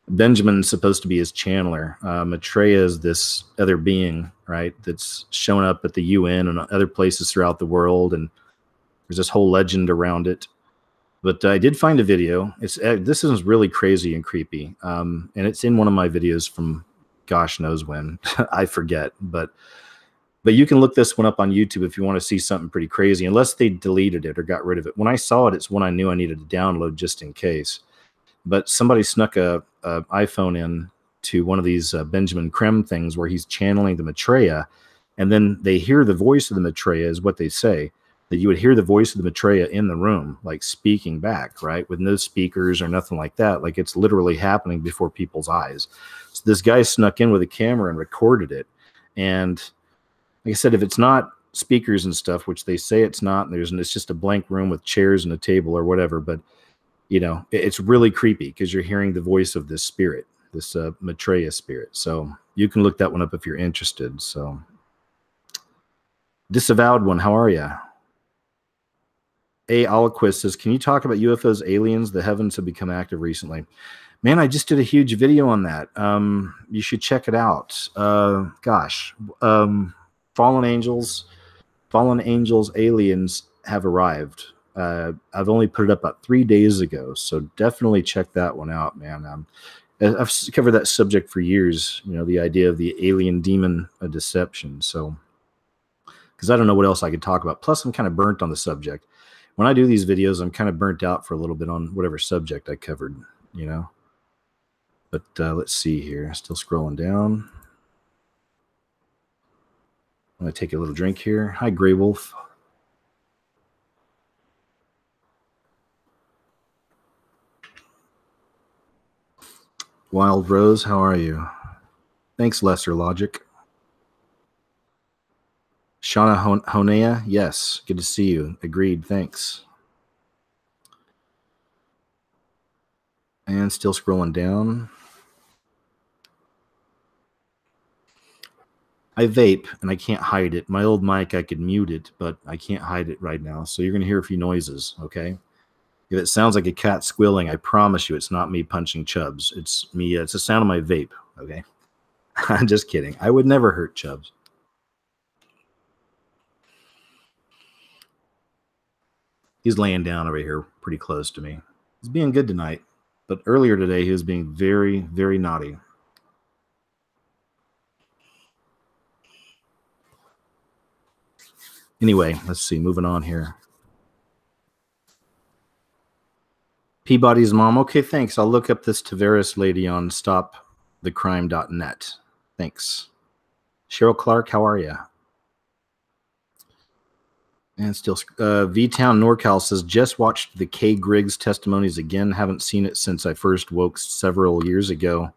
Benjamin's supposed to be his channeler. Maitreya is this other being, right, that's shown up at the UN and other places throughout the world, and there's this whole legend around it. But I did find a video. This is really crazy and creepy, and it's in one of my videos from gosh knows when. I forget, but you can look this one up on YouTube if you want to see something pretty crazy, unless they deleted it or got rid of it. When I saw it, it's one I knew I needed to download just in case. But somebody snuck a iPhone in to one of these Benjamin Creme things where he's channeling the Maitreya, and then they hear the voice of the Maitreya is what they say, that you would hear the voice of the Maitreya in the room, like speaking back, right? With no speakers or nothing like that. Like it's literally happening before people's eyes. So this guy snuck in with a camera and recorded it. And like I said, if it's not speakers and stuff, which they say it's not, and it's just a blank room with chairs and a table or whatever, but you know, it's really creepy because you're hearing the voice of this spirit, this Maitreya spirit. So you can look that one up if you're interested. So Disavowed One, how are you? A. Alquist says, can you talk about UFOs, aliens? The heavens have become active recently. Man, I just did a huge video on that. You should check it out. Fallen angels, aliens have arrived. I've only put it up about 3 days ago, so definitely check that one out, man. I've covered that subject for years, you know, the idea of the alien demon deception. So, because I don't know what else I could talk about. Plus, I'm kind of burnt on the subject. When I do these videos, I'm kind of burnt out for a little bit on whatever subject I covered, you know. But let's see here. Still scrolling down. I'm going to take a little drink here. Hi, Grey Wolf. Wild Rose, how are you? Thanks, Lesser Logic. Shauna Honea, yes, good to see you. Agreed, thanks. And still scrolling down. I vape, and I can't hide it. My old mic, I could mute it, but I can't hide it right now. So you're going to hear a few noises, okay? If it sounds like a cat squealing, I promise you it's not me punching Chubbs. It's me. It's the sound of my vape, okay? I'm just kidding. I would never hurt Chubbs. He's laying down over here pretty close to me. He's being good tonight, but earlier today he was being very, very naughty. Anyway, let's see. Moving on here. Peabody's mom. Okay, thanks. I'll look up this Tavares lady on stopthecrime.net. Thanks. Cheryl Clark, how are you? And still, V-Town NorCal says, just watched the Kay Griggs testimonies again. Haven't seen it since I first woke several years ago.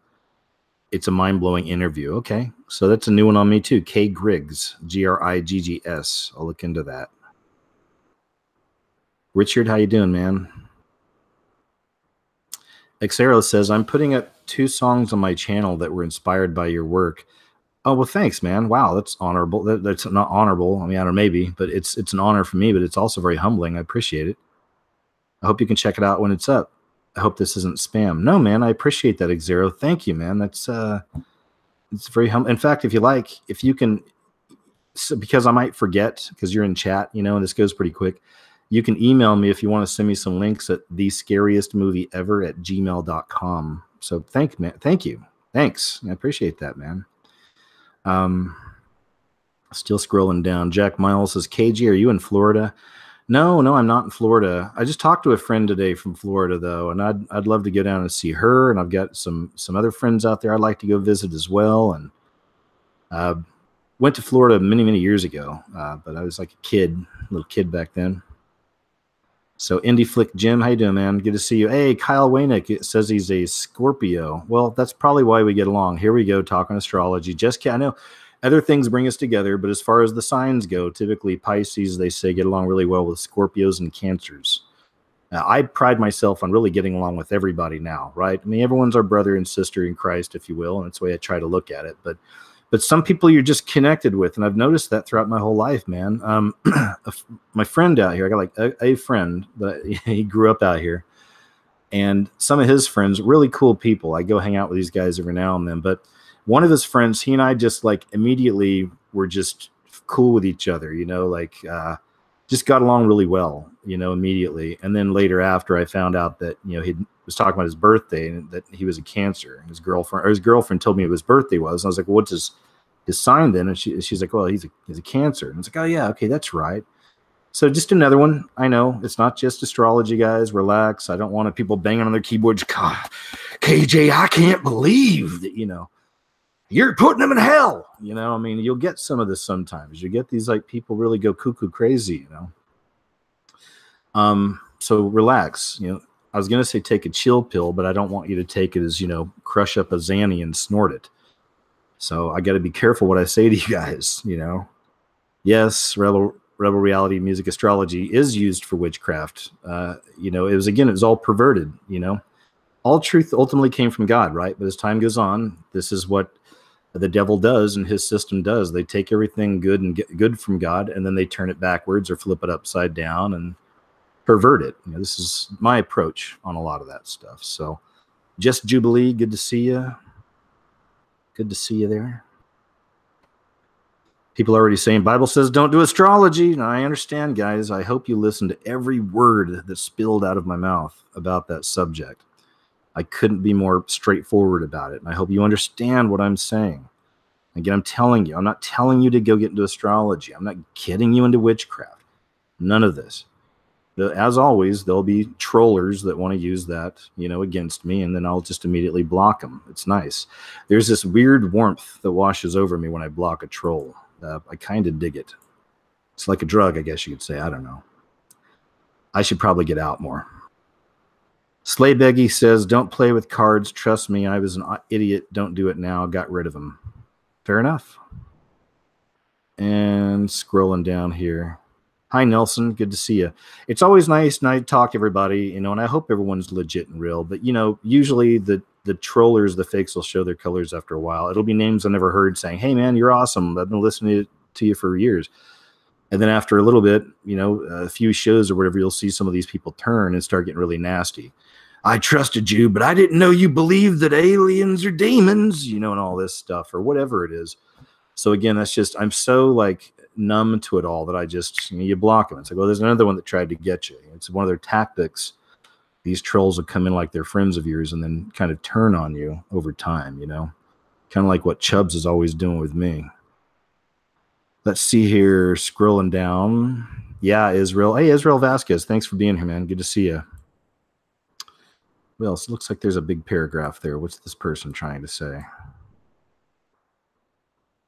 It's a mind-blowing interview. Okay, so that's a new one on me too. Kay Griggs, Griggs. I'll look into that. Richard, how you doing, man? Xero says, I'm putting up 2 songs on my channel that were inspired by your work. Oh, well, thanks, man. Wow, that's honorable. That's not honorable. I mean, I don't know, maybe, but it's an honor for me, but it's also very humbling. I appreciate it. I hope you can check it out when it's up. I hope this isn't spam. No, man, I appreciate that, Xero. Thank you, man. That's it's very humble. In fact, if you like, if you can, because I might forget, because you're in chat, you know, and this goes pretty quick, you can email me if you want to send me some links at thescariestmovieever@gmail.com. So thank you. Thanks. I appreciate that, man. Still scrolling down. Jack Miles says, KG, are you in Florida? No, I'm not in Florida. I just talked to a friend today from Florida, though, and I'd love to go down and see her. And I've got some other friends out there I'd like to go visit as well. And went to Florida many years ago, but I was like a little kid back then. So Indie Flick Jim, how you doing, man? Good to see you. Hey, Kyle Waynick says he's a Scorpio. Well, that's probably why we get along. Here we go, talking astrology. Just I know Other things bring us together, but as far as the signs go, typically Pisces, they say, get along really well with Scorpios and Cancers. Now, I pride myself on really getting along with everybody now, right? I mean, everyone's our brother and sister in Christ, if you will, and that's the way I try to look at it. But some people you're just connected with, and I've noticed that throughout my whole life, man. My friend out here, I got like a friend that he grew up out here, and some of his friends, really cool people. I go hang out with these guys every now and then, but one of his friends, he and I just like immediately were just cool with each other, like just got along really well, immediately. And then later after I found out that, he was talking about his birthday and that he was a Cancer. And his girlfriend told me what his birthday was. And I was like, well, what's his sign then? And she's like, well, he's a Cancer. And I was like, oh yeah, okay, that's right. So just another one. I know it's not just astrology, guys. Relax. I don't want people banging on their keyboards. God, KJ, I can't believe that, you're putting them in hell. I mean, you'll get some of this sometimes. You get these like people really go cuckoo crazy, So relax. I was gonna say take a chill pill, but I don't want you to take it as, crush up a Xanny and snort it. So I got to be careful what I say to you guys. Yes, rebel reality music astrology is used for witchcraft. It was all perverted. All truth ultimately came from God, right? But as time goes on, this is what the devil does and his system does. They take everything good and get good from God, and then they turn it backwards or flip it upside down and pervert it. This is my approach on a lot of that stuff. So just Jubilee, good to see you. Good to see you there. People are already saying Bible says don't do astrology. And I understand, guys. I hope you listen to every word that spilled out of my mouth about that subject. I couldn't be more straightforward about it. And I hope you understand what I'm saying. Again, I'm telling you, I'm not telling you to go get into astrology. I'm not getting you into witchcraft. None of this. As always, there'll be trollers that want to use that, against me, and then I'll just immediately block them. It's nice. There's this weird warmth that washes over me when I block a troll. I kind of dig it. It's like a drug, I guess you could say. I don't know. I should probably get out more. Slaybeggy says, don't play with cards. Trust me, I was an idiot. Don't do it now. Got rid of them. Fair enough. And scrolling down here. Hi, Nelson. Good to see you. It's always nice to talk to everybody, and I hope everyone's legit and real. But, usually the trollers, the fakes will show their colors after a while. It'll be names I never heard saying, hey, man, you're awesome. I've been listening to you for years. And then after a little bit, a few shows or whatever, you'll see some of these people turn and start getting really nasty. I trusted you, but I didn't know you believed that aliens are demons, and all this stuff or whatever it is. So again, that's just, I'm so like numb to it all that I just, you block them. It's like, well, there's another one that tried to get you. It's one of their tactics. These trolls will come in like they're friends of yours and then kind of turn on you over time, kind of like what Chubbs is always doing with me. Let's see here, scrolling down. Yeah, Israel. Hey, Israel Vasquez, thanks for being here, man. Good to see you. Well, it looks like there's a big paragraph there. What's this person trying to say?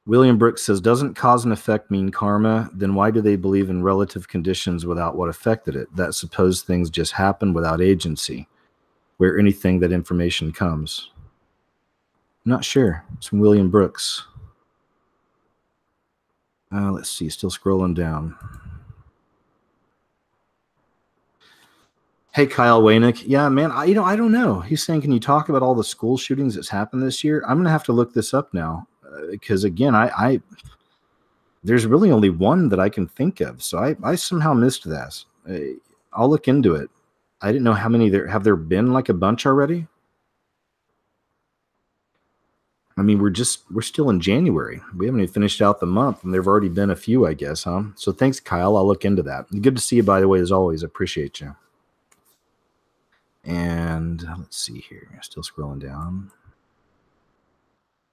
William Brooks says, doesn't cause and effect mean karma? Then why do they believe in relative conditions without what affected it? That suppose things just happen without agency, where anything that information comes. I'm not sure. It's from William Brooks. Let's see. Still scrolling down. Hey, Kyle Waynick. Yeah, man, I don't know. He's saying, can you talk about all the school shootings that's happened this year? I'm going to have to look this up now because, again, I there's really only one that I can think of. So I somehow missed that. I'll look into it. I didn't know how many there have there been, like a bunch already. I mean, we're still in January. We haven't even finished out the month, and there've already been a few, I guess, huh? So thanks, Kyle. I'll look into that. Good to see you, by the way, as always. I appreciate you. And let's see here. Still scrolling down.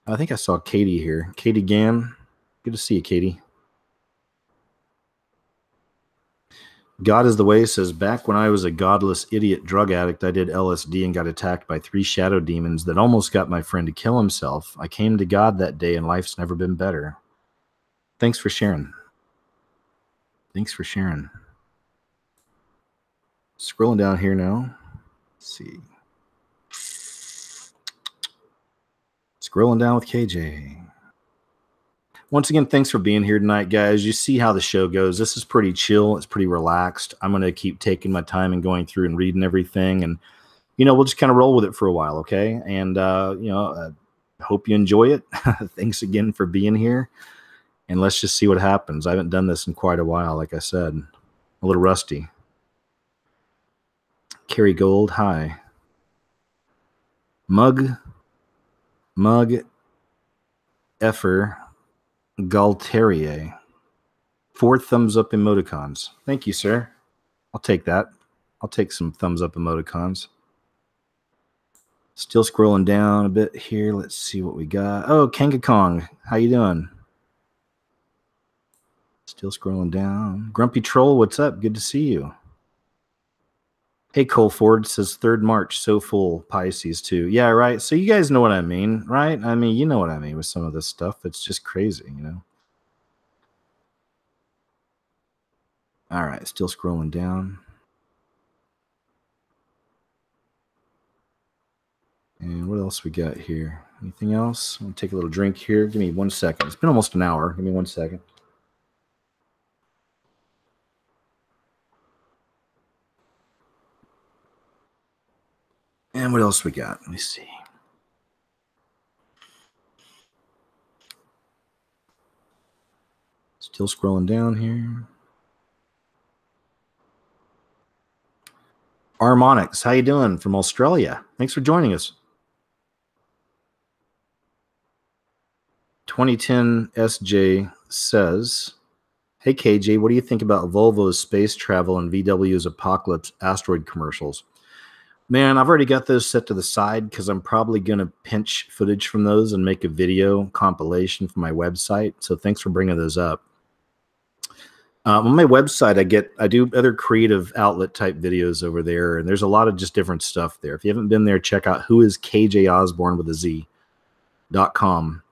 I think I saw Katie here. Katie Gann. Good to see you, Katie. God is the Way says, back when I was a godless idiot drug addict, I did LSD and got attacked by 3 shadow demons that almost got my friend to kill himself. I came to God that day and life's never been better. Thanks for sharing. Thanks for sharing. Scrolling down here now. Let's see. Scrolling down with KJ. Once again, thanks for being here tonight, guys. You see how the show goes. This is pretty chill. It's pretty relaxed. I'm going to keep taking my time and going through and reading everything. And, we'll just kind of roll with it for a while, okay? And, hope you enjoy it. Thanks again for being here. And let's just see what happens. I haven't done this in quite a while, like I said. A little rusty. Carrie Gold, hi. Mug Effer Galterier. 4 thumbs up emoticons. Thank you, sir. I'll take that. I'll take some thumbs up emoticons. Still scrolling down a bit here. Let's see what we got. Oh, Kanga Kong. How you doing? Still scrolling down. Grumpy Troll, what's up? Good to see you. Hey, Cole Ford says 3rd March, so full. Pisces too. Yeah, right. So you guys know what I mean, right? I mean, you know what I mean with some of this stuff. It's just crazy, All right, still scrolling down. And what else we got here? Anything else? I'm going to take a little drink here. Give me 1 second. It's been almost an hour. Give me 1 second. And what else we got? Let me see. Still scrolling down here. Harmonics, how you doing from Australia? Thanks for joining us. 2010 SJ says, hey KJ, what do you think about Volvo's space travel and VW's Apocalypse asteroid commercials? Man, I've already got those set to the side because I'm probably going to pinch footage from those and make a video compilation for my website. So thanks for bringing those up. On my website, I do other creative outlet type videos over there, and there's a lot of just different stuff there. If you haven't been there, check out whoiskjosborne with a Z.com.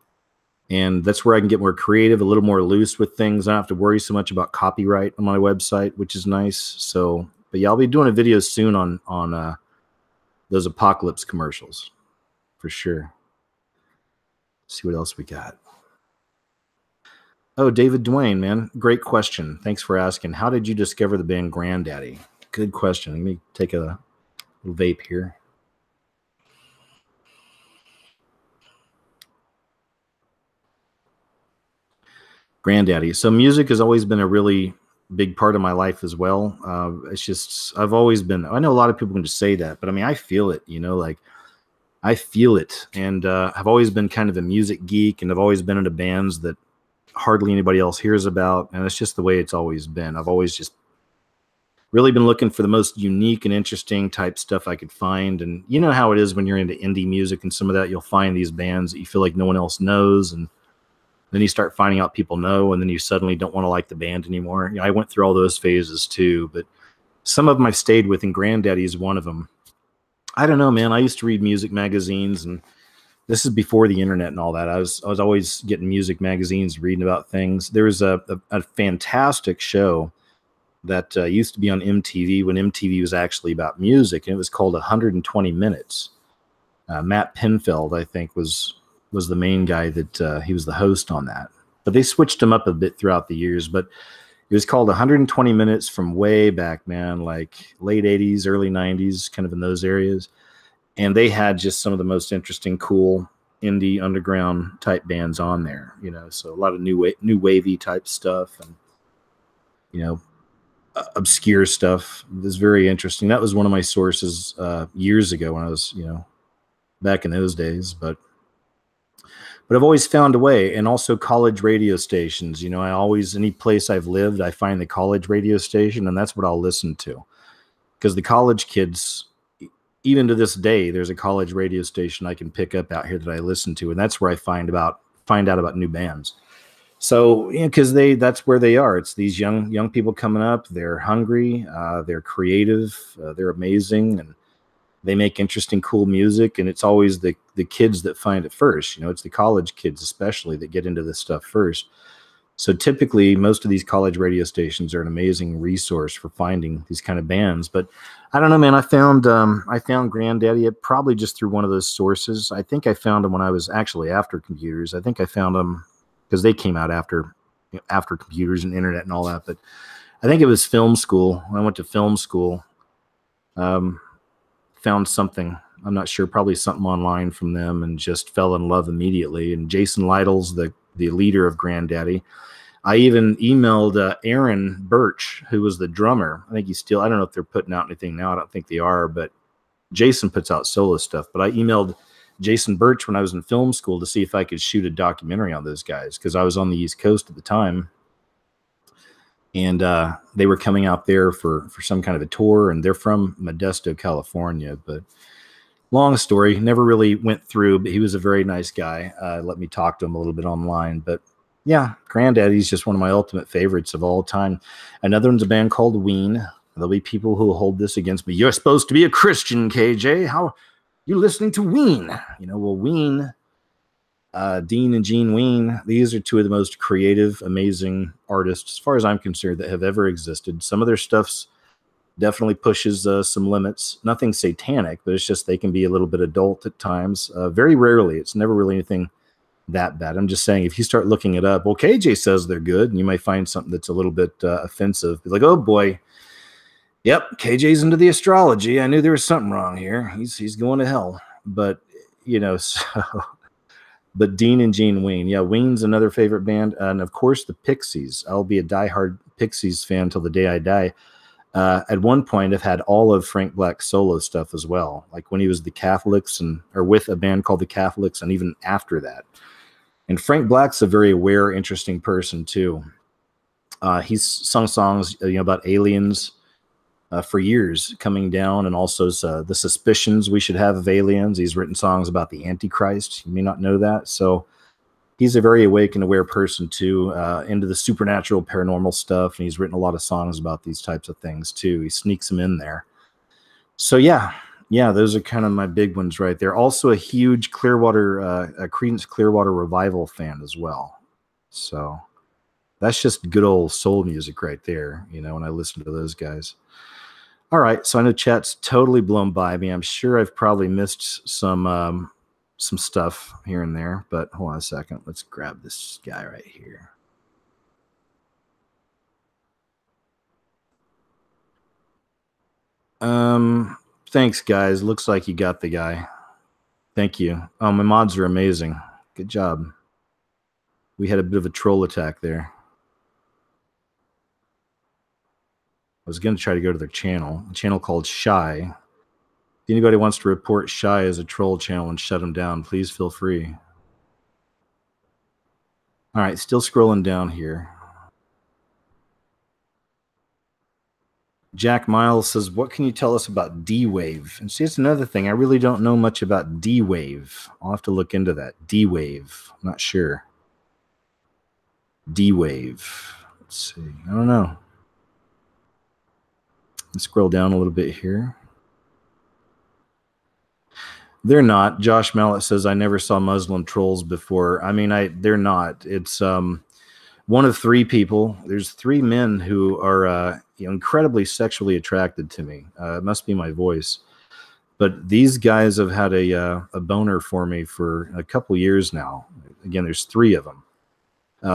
And that's where I can get more creative, a little more loose with things. I don't have to worry so much about copyright on my website, which is nice. So, but yeah, I'll be doing a video soon on those Apocalypse commercials for sure. Let's see what else we got. Oh, David Dwayne, man. Great question. Thanks for asking. How did you discover the band Granddaddy? Good question. Let me take a little vape here. Granddaddy. So music has always been a really big part of my life as well. It's just, I've always been, I know a lot of people can just say that, but I mean, I feel it, like I feel it. And I've always been kind of a music geek, and I've always been into bands that hardly anybody else hears about. And it's just the way it's always been. I've always just really been looking for the most unique and interesting type stuff I could find. And you know how it is when you're into indie music and some of that, you'll find these bands that you feel like no one else knows. And then you start finding out people know, and then you suddenly don't want to like the band anymore. I went through all those phases too, but some of them I've stayed with, and Granddaddy is one of them. I don't know, man. I used to read music magazines, and this is before the internet and all that. I was always getting music magazines, reading about things. There was a fantastic show that used to be on MTV when MTV was actually about music, and it was called 120 Minutes. Matt Pinfield, I think, was the main guy that he was the host on that. But they switched him up a bit throughout the years. But it was called 120 Minutes from way back, man, like late 80s, early 90s, kind of in those areas. And they had just some of the most interesting, cool indie underground type bands on there, so a lot of new wavy type stuff, and, obscure stuff. It was very interesting. That was one of my sources years ago when I was, back in those days. But I've always found a way. And also college radio stations. I always, any place I've lived, I find the college radio station, and that's what I'll listen to. Because the college kids, even to this day, there's a college radio station I can pick up out here that I listen to, and that's where I find out about new bands. So, because that's where they are. It's these young people coming up. They're hungry. They're creative. They're amazing, and they make interesting, cool music. And it's always the kids that find it first. It's the college kids especially that get into this stuff first. So typically, most of these college radio stations are an amazing resource for finding these kind of bands. But I don't know, man. I found Granddaddy probably just through one of those sources. I think I found them when I was actually after computers. I think I found them because they came out after after computers and internet and all that. But I think it was film school. When I went to film school, found something. I'm not sure, probably something online from them, and just fell in love immediately. And Jason Lytle's the leader of Granddaddy. I even emailed Aaron Birch, who was the drummer. I think he's still, I don't know if they're putting out anything now. I don't think they are, but Jason puts out solo stuff. But I emailed Jason Birch when I was in film school to see if I could shoot a documentary on those guys, because I was on the East Coast at the time. And they were coming out there for some kind of a tour, and they're from Modesto, California. But long story, never really went through, but he was a very nice guy. Let me talk to him a little bit online. But yeah, Granddaddy's just one of my ultimate favorites of all time. Another one's a band called Ween. There'll be people who will hold this against me. You're supposed to be a Christian, KJ. How are you listening to Ween? You know, well, Ween, Dean and Gene Ween, these are two of the most creative, amazing artists, as far as I'm concerned, that have ever existed. Some of their stuff's definitely pushes some limits. Nothing satanic, but it's just they can be a little bit adult at times. Very rarely. It's never really anything that bad. I'm just saying, if you start looking it up, well, KJ says they're good, and you might find something that's a little bit offensive. Be like, oh boy, yep, KJ's into the astrology. I knew there was something wrong here. He's going to hell. But you know, so. But Dean and Gene Ween, yeah, Ween's another favorite band, and of course the Pixies. I'll be a diehard Pixies fan till the day I die. At one point, I've had all of Frank Black's solo stuff as well, like when he was the Catholics or with a band called the Catholics, and even after that. And Frank Black's a very aware, interesting person too. He's sung songs, about aliens for years coming down, and also the suspicions we should have of aliens. He's written songs about the Antichrist. You may not know that. So he's a very awake and aware person too, into the supernatural, paranormal stuff. And he's written a lot of songs about these types of things too. He sneaks them in there. So yeah, those are kind of my big ones right there. Also a huge Creedence Clearwater Revival fan as well. So that's just good old soul music right there, when I listen to those guys. All right, so I know chat's totally blown by me. I'm sure I've probably missed some stuff here and there, but hold on a second. Let's grab this guy right here. Thanks, guys. Looks like you got the guy. Thank you. Oh, my mods are amazing. Good job. We had a bit of a troll attack there. I was going to try to go to their channel, a channel called Shy. If anybody wants to report Shy as a troll channel and shut them down, please feel free. All right, still scrolling down here. Jack Miles says, what can you tell us about D-Wave? And see, it's another thing. I really don't know much about D-Wave. I'll have to look into that. D-Wave. I'm not sure. D-Wave. Let's see. I don't know. Let's scroll down a little bit here. They're not. Josh Mallet says, I never saw Muslim trolls before. I mean, they're not. It's one of three people. There's three men who are incredibly sexually attracted to me. It must be my voice. But these guys have had a boner for me for a couple years now. Again, there's three of them.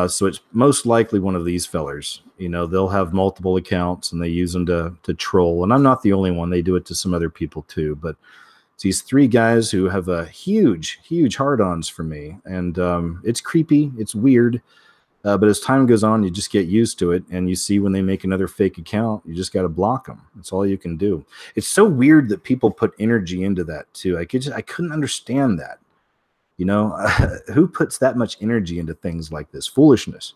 So it's most likely one of these fellers. They'll have multiple accounts and they use them to troll. And I'm not the only one. They do it to some other people too. But it's these three guys who have a huge, huge hard-ons for me. And it's creepy. It's weird. But as time goes on, you just get used to it. And you see when they make another fake account, you just got to block them. That's all you can do. It's so weird that people put energy into that too. I couldn't understand that. Who puts that much energy into things like this? Foolishness.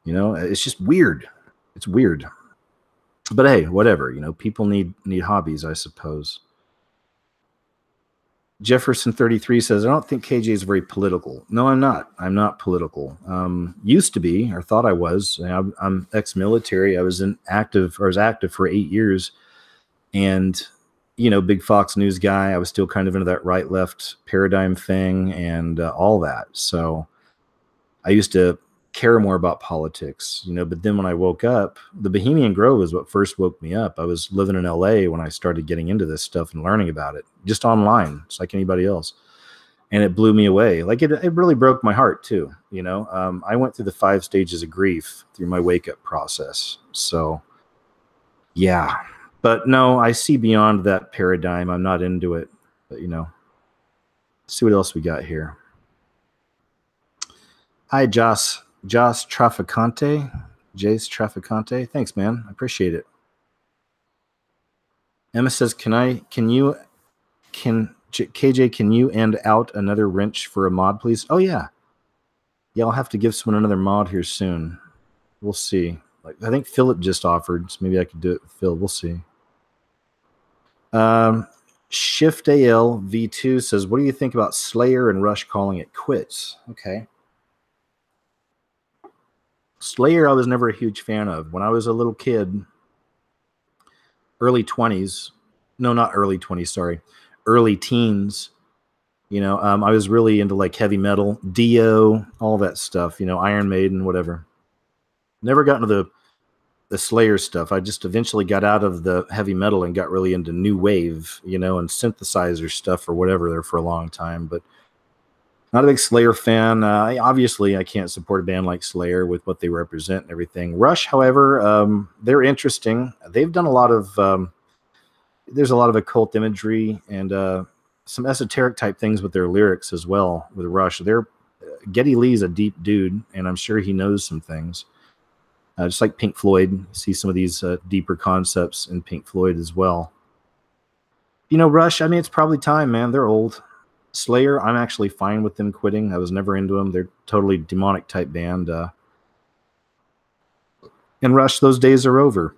It's just weird. It's weird. But hey, whatever. People need hobbies, I suppose. Jefferson33 says, I don't think KJ is very political. No, I'm not. I'm not political. Used to be, or thought I was. I'm ex-military. I was active for 8 years. And big Fox News guy. I was still kind of into that right-left paradigm thing and all that. So I used to care more about politics, but then when I woke up, the Bohemian Grove is what first woke me up. I was living in LA when I started getting into this stuff and learning about it, just online. It's like anybody else. And it blew me away. Like it really broke my heart too. You know, I went through the 5 stages of grief through my wake up process. So yeah, but no, I see beyond that paradigm. I'm not into it, but you know, let's see what else we got here. Hi, Joss Traficante, Jace Traficante. Thanks, man. I appreciate it. Emma says, KJ, can you end out another wrench for a mod, please? Oh, yeah. Yeah, I'll have to give someone another mod here soon. We'll see. Like, I think Philip just offered, so maybe I could do it with Phil. We'll see. Shift AL V2 says, what do you think about Slayer and Rush calling it quits? Okay. Slayer, I was never a huge fan of. When I was a little kid, early 20s, no, not early 20s, sorry, early teens, you know, I was really into like heavy metal, Dio, all that stuff, you know, Iron Maiden, whatever. Never got into the Slayer stuff. I just eventually got out of the heavy metal and got really into new wave, you know, and synthesizer stuff or whatever there for a long time, but not a big Slayer fan. Obviously, I can't support a band like Slayer with what they represent and everything. Rush, however, they're interesting. They've done a lot of, there's a lot of occult imagery and some esoteric type things with their lyrics as well with Rush. Geddy Lee's a deep dude, and I'm sure he knows some things. Just like Pink Floyd, you see some of these deeper concepts in Pink Floyd as well. You know, Rush, I mean, it's probably time, man. They're old. Slayer, I'm actually fine with them quitting. I was never into them. They're totally demonic type band. And Rush, those days are over.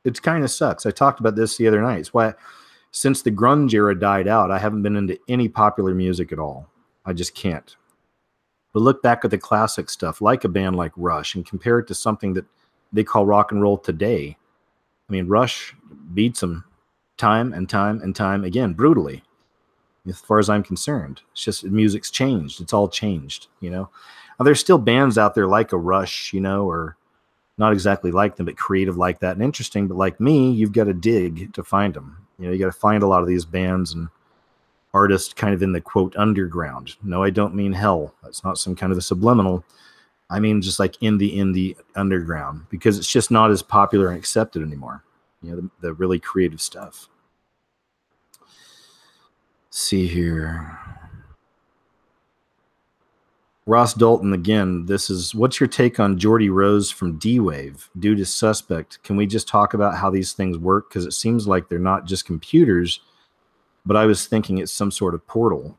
It kind of sucks. I talked about this the other night. It's why, since the grunge era died out, I haven't been into any popular music at all. I just can't. But look back at the classic stuff, like a band like Rush, and compare it to something that they call rock and roll today. I mean, Rush beats them time and time and time again, brutally. As far as I'm concerned, it's just music's changed. It's all changed, you know. Now, there's still bands out there like a Rush, you know, or not exactly like them, but creative like that and interesting. But like me, you've got to dig to find them. You know, you got to find a lot of these bands and artists kind of in the quote underground. No, I don't mean hell. That's not some kind of a subliminal. I mean just like in the underground, because it's just not as popular and accepted anymore. You know, the really creative stuff. See here. Ross Dalton again. This is, what's your take on Geordie Rose from D-Wave? Dude is suspect. Can we just talk about how these things work? Because it seems like they're not just computers, but I was thinking it's some sort of portal.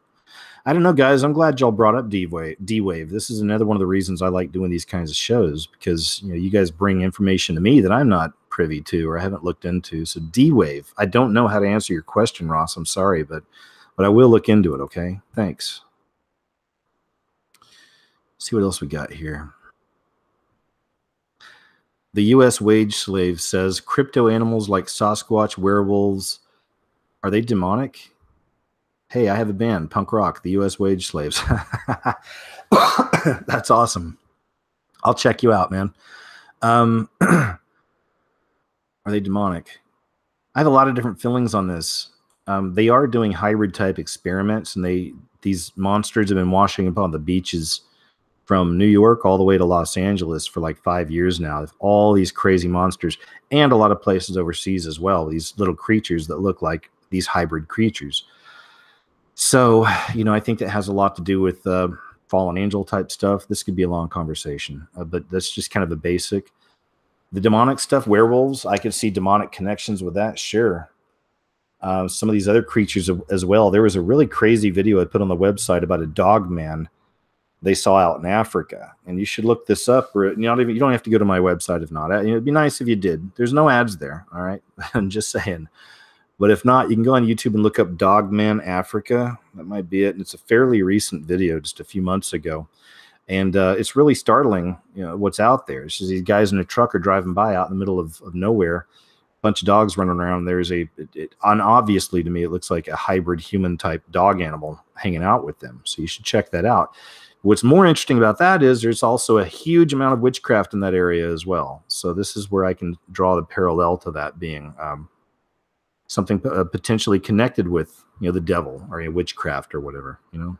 I don't know, guys. I'm glad y'all brought up D-Wave. This is another one of the reasons I like doing these kinds of shows, because you know, you guys bring information to me that I'm not privy to or I haven't looked into. So D-Wave. I don't know how to answer your question, Ross. I'm sorry, but I will look into it, okay? Thanks. See what else we got here. The U.S. wage slave says, crypto animals like Sasquatch, werewolves, are they demonic? Hey, I have a band, punk rock, the U.S. wage slaves. That's awesome. I'll check you out, man. Are they demonic? I have a lot of different feelings on this. They are doing hybrid type experiments, and these monsters have been washing up on the beaches from New York all the way to Los Angeles for like 5 years now. All these crazy monsters, and a lot of places overseas as well. These little creatures that look like these hybrid creatures. So, you know, I think that has a lot to do with fallen angel type stuff. This could be a long conversation, but that's just kind of the basic. The demonic stuff, werewolves, I could see demonic connections with that, sure. Some of these other creatures as well. There was a really crazy video I put on the website about a dog man they saw out in Africa, and you should look this up. Or you don't have to go to my website if not. It'd be nice if you did. There's no ads there, all right? I'm just saying. But if not, you can go on YouTube and look up Dogman Africa. That might be it. And it's a fairly recent video, just a few months ago. And it's really startling, you know, what's out there. It's just these guys in a truck are driving by out in the middle of nowhere. A bunch of dogs running around. There's obviously to me, it looks like a hybrid human type dog animal hanging out with them. So you should check that out. What's more interesting about that is there's also a huge amount of witchcraft in that area as well. So this is where I can draw the parallel to that being something potentially connected with, you know, the devil or a witchcraft or whatever, you know.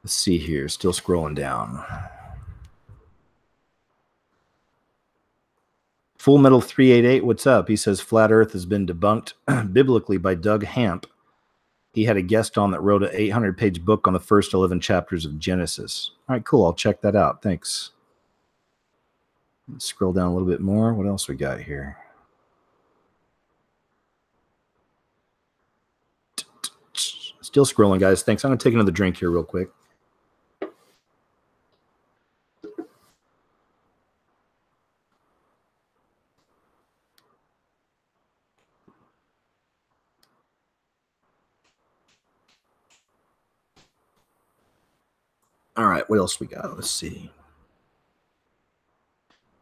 Let's see here. Still scrolling down. Full Metal 388, what's up? He says flat Earth has been debunked biblically by Doug Hamp. He had a guest on that wrote an 800-page book on the first 11 chapters of Genesis. All right, cool. I'll check that out. Thanks. Let's scroll down a little bit more. What else we got here? Still scrolling, guys. Thanks. I'm going to take another drink here real quick. All right, what else we got? Let's see.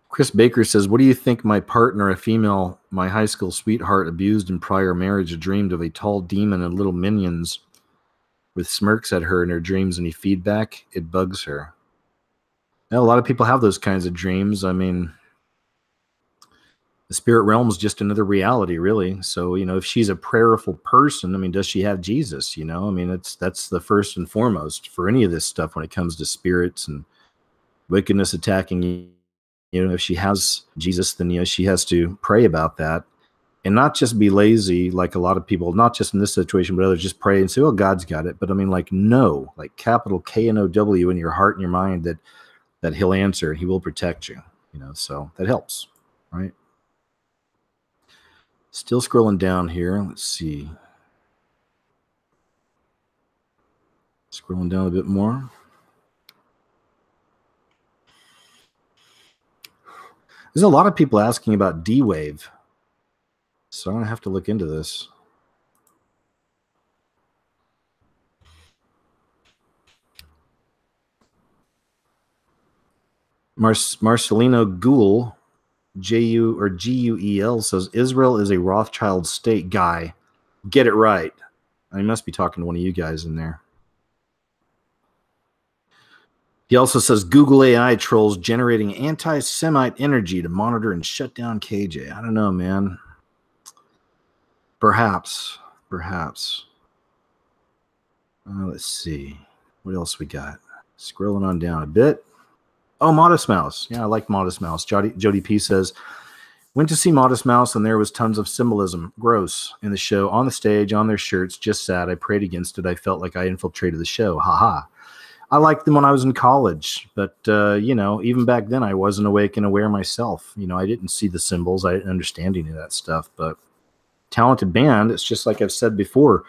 Chris Baker says, what do you think my partner, a female, my high school sweetheart, abused in prior marriage, dreamed of a tall demon and little minions with smirks at her in her dreams? Any feedback? It bugs her. Now, a lot of people have those kinds of dreams. I mean, the spirit realm is just another reality, really. So, you know, if she's a prayerful person, I mean, does she have Jesus? You know, I mean, that's the first and foremost for any of this stuff when it comes to spirits and wickedness attacking you. You know, if she has Jesus, then, you know, she has to pray about that and not just be lazy like a lot of people, not just in this situation, but others just pray and say, oh, God's got it. But I mean, like, no, like capital KNOW in your heart and your mind that he'll answer and he will protect you, you know, so that helps, right? Still scrolling down here. Let's see. Scrolling down a bit more. There's a lot of people asking about D-Wave. So I'm going to have to look into this. Marcelino Goul, J-U or G-U-E-L, says Israel is a Rothschild state. Guy, get it right. I must be talking to one of you guys in there. He also says Google AI trolls generating anti-Semite energy to monitor and shut down KJ. I don't know, man. Perhaps. Let's see. What else we got? Scrolling on down a bit. Oh, Modest Mouse. Yeah, I like Modest Mouse. Jody P says, went to see Modest Mouse and there was tons of symbolism. Gross. In the show, on the stage, on their shirts. Just sad. I prayed against it. I felt like I infiltrated the show. Haha. I liked them when I was in college, but, you know, even back then I wasn't awake and aware myself. You know, I didn't see the symbols. I didn't understand any of that stuff, but talented band. It's just like I've said before,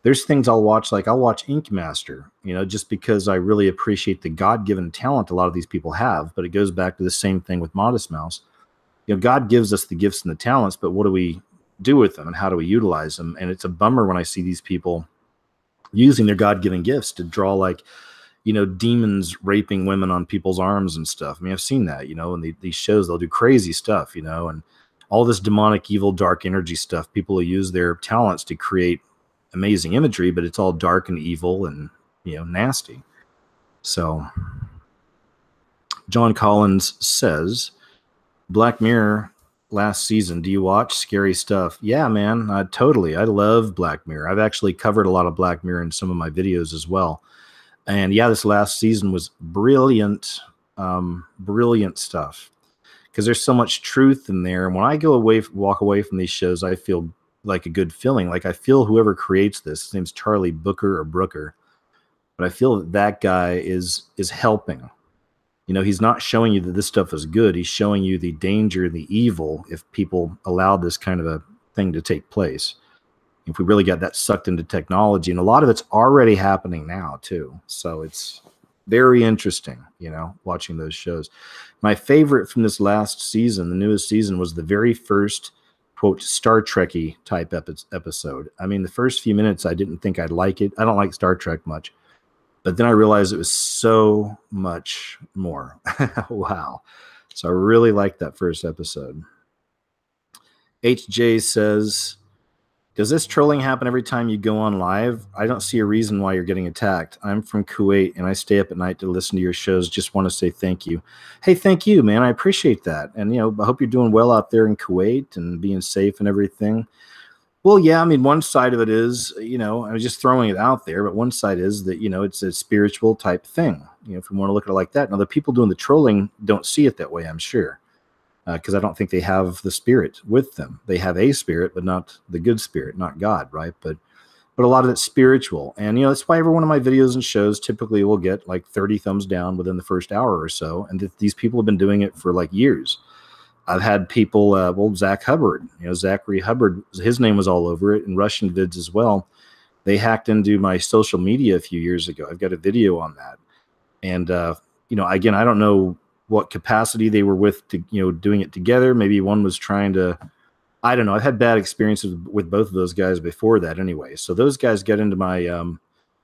there's things I'll watch, like I'll watch Ink Master, you know, just because I really appreciate the God-given talent a lot of these people have, but it goes back to the same thing with Modest Mouse. You know, God gives us the gifts and the talents, but what do we do with them and how do we utilize them? And it's a bummer when I see these people using their God-given gifts to draw, like, you know, demons raping women on people's arms and stuff. I mean, I've seen that, you know, in these shows, they'll do crazy stuff, you know, and all this demonic, evil, dark energy stuff. People will use their talents to create amazing imagery, but it's all dark and evil and, you know, nasty. So John Collins says, Black Mirror last season, do you watch? Scary stuff. Yeah, man, totally. I love Black Mirror. I've actually covered a lot of Black Mirror in some of my videos as well. And yeah, this last season was brilliant, brilliant stuff. Because there's so much truth in there. And when I walk away from these shows, I feel like a good feeling. Like I feel whoever creates this, his name's Charlie Booker or Brooker, but I feel that guy is helping. You know, he's not showing you that this stuff is good. He's showing you the danger, the evil, if people allow this kind of a thing to take place. If we really got that sucked into technology, and a lot of it's already happening now too. So it's very interesting, you know, watching those shows. My favorite from this last season, the newest season, was the very first, quote, Star Trek-y type episode. I mean, the first few minutes, I didn't think I'd like it. I don't like Star Trek much. But then I realized it was so much more. Wow. So I really liked that first episode. HJ says, does this trolling happen every time you go on live? I don't see a reason why you're getting attacked. I'm from Kuwait, and I stay up at night to listen to your shows. Just want to say thank you. Hey, thank you, man. I appreciate that. And, you know, I hope you're doing well out there in Kuwait and being safe and everything. Well, yeah, I mean, one side of it is, I was just throwing it out there, but one side is that, it's a spiritual type thing, if we want to look at it like that. Now, the people doing the trolling don't see it that way, I'm sure, because I don't think they have the spirit with them. They have a spirit, but not the good spirit, not God, right? But a lot of it's spiritual. And, that's why every one of my videos and shows typically will get like 30 thumbs down within the first hour or so. And these people have been doing it for like years. I've had people, Zach Hubbard, Zachary Hubbard, his name was all over it, and Russian vids as well. They hacked into my social media a few years ago. I've got a video on that. And, again, I don't know what capacity they were with, doing it together. Maybe one was trying to, I don't know. I've had bad experiences with both of those guys before that anyway. So those guys got into my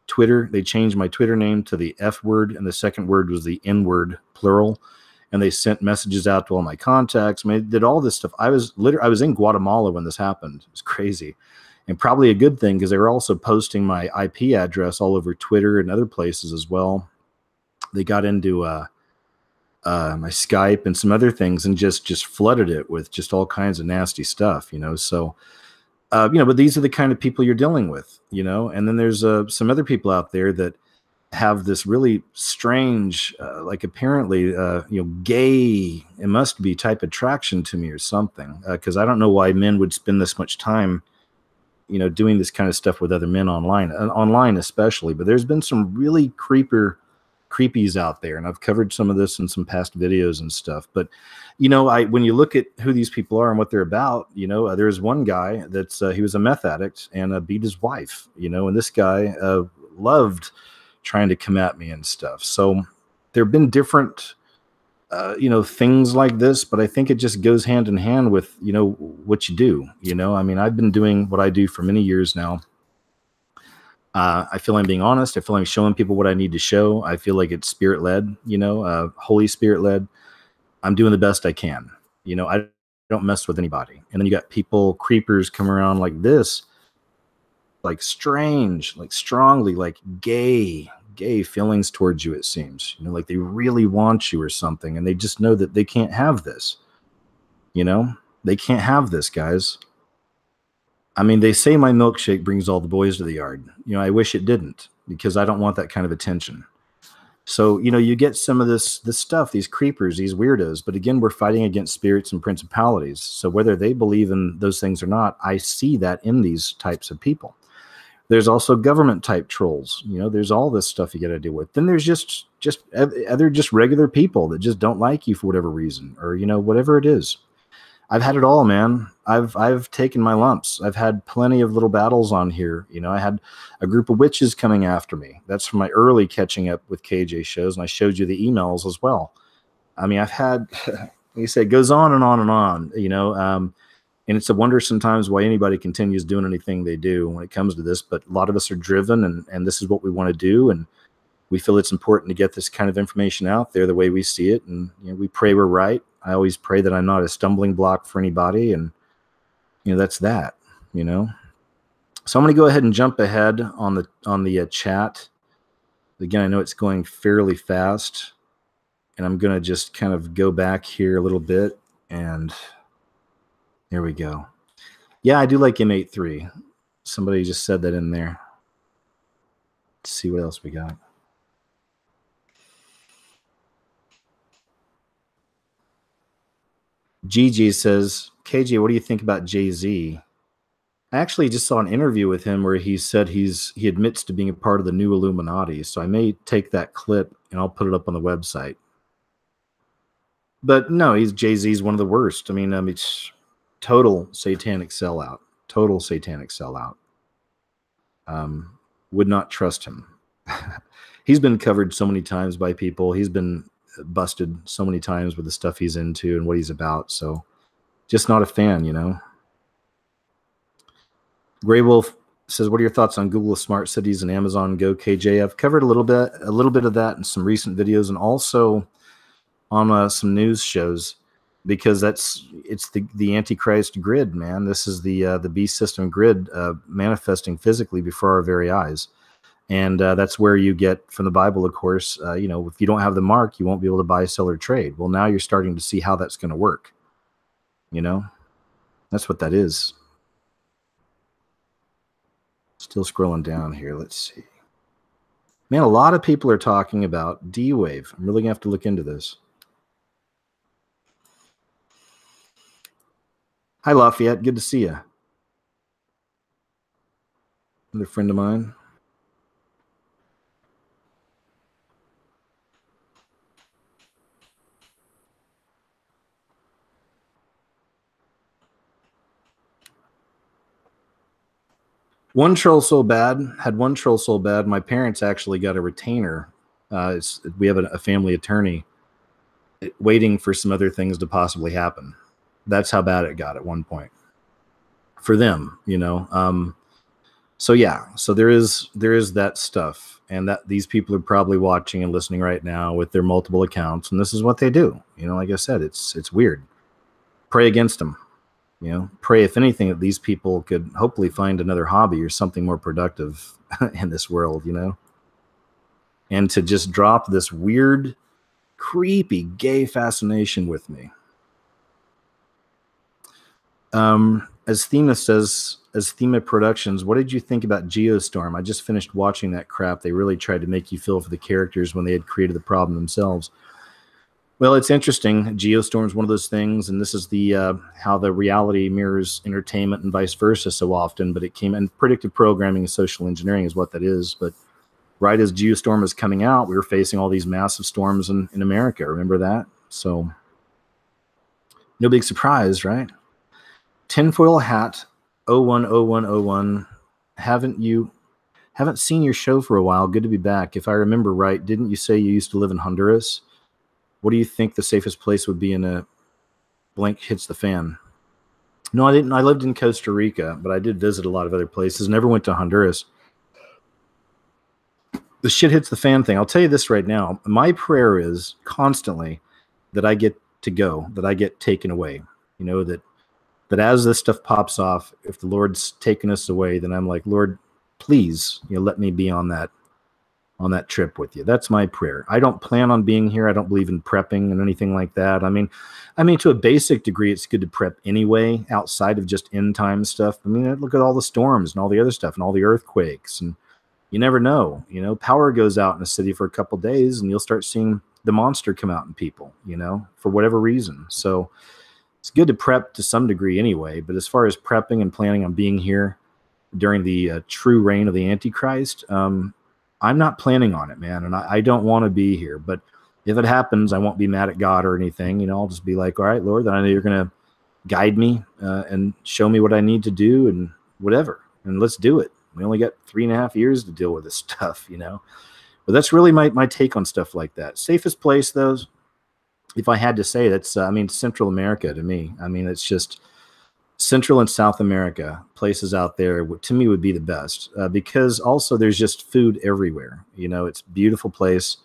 Twitter. They changed my Twitter name to the F word, and the second word was the N word, plural. And they sent messages out to all my contacts. I mean, they did all this stuff. I was in Guatemala when this happened. It was crazy, and probably a good thing because they were also posting my IP address all over Twitter and other places as well. They got into my Skype and some other things and just flooded it with just all kinds of nasty stuff, So, but these are the kind of people you're dealing with, And then there's some other people out there that have this really strange, like apparently, gay, it must be type attraction to me or something. Because I don't know why men would spend this much time, doing this kind of stuff with other men online especially. But there's been some really creepies out there, and I've covered some of this in some past videos and stuff. But, when you look at who these people are and what they're about, there's one guy that's he was a meth addict and beat his wife, and this guy loved trying to come at me and stuff. So there have been different, things like this, but I think it just goes hand in hand with, what you do, I mean, I've been doing what I do for many years now. I feel I'm being honest. I feel I'm showing people what I need to show. I feel like it's spirit led, Holy Spirit led. I'm doing the best I can. I don't mess with anybody. And then you got people, creepers come around like this, like strange, like strongly, like gay feelings towards you, it seems, like they really want you or something, and they just know that they can't have this, they can't have this, guys. I mean, they say my milkshake brings all the boys to the yard. I wish it didn't, because I don't want that kind of attention. So, you get some of this stuff, these creepers, these weirdos, but again, we're fighting against spirits and principalities. So whether they believe in those things or not, I see that in these types of people. There's also government type trolls. There's all this stuff you got to deal with. Then there's just other just regular people that just don't like you for whatever reason, or whatever it is. I've had it all, man. I've taken my lumps. I've had plenty of little battles on here. I had a group of witches coming after me. That's from my early catching up with KJ shows, and I showed you the emails as well. I mean, I've had, like you say, it goes on and on and on. And it's a wonder sometimes why anybody continues doing anything they do when it comes to this. But a lot of us are driven, and this is what we want to do. And we feel it's important to get this kind of information out there the way we see it. And we pray we're right. I always pray that I'm not a stumbling block for anybody. And, that's that, So I'm going to go ahead and jump ahead on the chat. Again, I know it's going fairly fast. And I'm going to just kind of go back here a little bit, and there we go. Yeah, I do like M83. Somebody just said that in there. Let's see what else we got. GG says, KJ, what do you think about Jay-Z? I actually just saw an interview with him where he said he admits to being a part of the new Illuminati. So I may take that clip and I'll put it up on the website. But no, Jay-Z's one of the worst. I mean, it's total satanic sellout. Total satanic sellout. Would not trust him. He's been covered so many times by people. He's been busted so many times with the stuff he's into and what he's about. So just not a fan, Gray Wolf says, what are your thoughts on Google Smart Cities and Amazon Go, KJ? I've covered a little bit of that in some recent videos, and also on some news shows, because it's the Antichrist grid, man. This is the beast system grid manifesting physically before our very eyes. And that's where you get from the Bible, of course, if you don't have the mark, you won't be able to buy, sell, or trade. Well, now you're starting to see how that's going to work. That's what that is. Still scrolling down here. Let's see. Man, a lot of people are talking about D-Wave. I'm really going to have to look into this. Hi, Lafayette. Good to see you. Another friend of mine. One troll so bad, my parents actually got a retainer. We have a family attorney waiting for some other things to possibly happen. That's how bad it got at one point for them, you know. So yeah, so there is that stuff, and that these people are probably watching and listening right now with their multiple accounts, and this is what they do. You know, like I said, it's weird. Pray against them. You know, pray, if anything, that these people could hopefully find another hobby or something more productive in this world, you know, and to just drop this weird, creepy gay fascination with me. As Thema says, as Thema Productions, what did you think about Geostorm? I just finished watching that crap. They really tried to make you feel for the characters when they had created the problem themselves. Well, it's interesting. Geostorm is one of those things, and this is the how the reality mirrors entertainment and vice versa so often. But it came in predictive programming and social engineering is what that is. But right as Geostorm is coming out, we were facing all these massive storms in America. Remember that? So no big surprise, right? Tinfoil Hat 010101. Haven't seen your show for a while. Good to be back. If I remember right, didn't you say you used to live in Honduras? What do you think the safest place would be in a blank hits the fan? No, I didn't. I lived in Costa Rica, but I did visit a lot of other places. Never went to Honduras. The shit hits the fan thing. I'll tell you this right now. My prayer is constantly that I get to go, that I get taken away. You know, that as this stuff pops off, if the Lord's taken us away, then I'm like, Lord, please, you know, let me be on that trip with you. That's my prayer. I don't plan on being here. I don't believe in prepping and anything like that. I mean, to a basic degree, it's good to prep anyway, outside of just end time stuff. I mean, look at all the storms and all the other stuff and all the earthquakes, and you never know. You know, power goes out in a city for a couple of days, and you'll start seeing the monster come out in people. You know, for whatever reason. So it's good to prep to some degree anyway. But as far as prepping and planning on being here during the true reign of the Antichrist, I'm not planning on it, man, and I don't want to be here. But if it happens, I won't be mad at God or anything. You know, I'll just be like, all right, Lord, then I know you're going to guide me and show me what I need to do and whatever, and let's do it. We only got 3.5 years to deal with this stuff, you know. But that's really my take on stuff like that. Safest place, though, if I had to say, that's Central America to me. I mean, it's just Central and South America, places out there, to me, would be the best because also there's just food everywhere. You know, it's a beautiful place,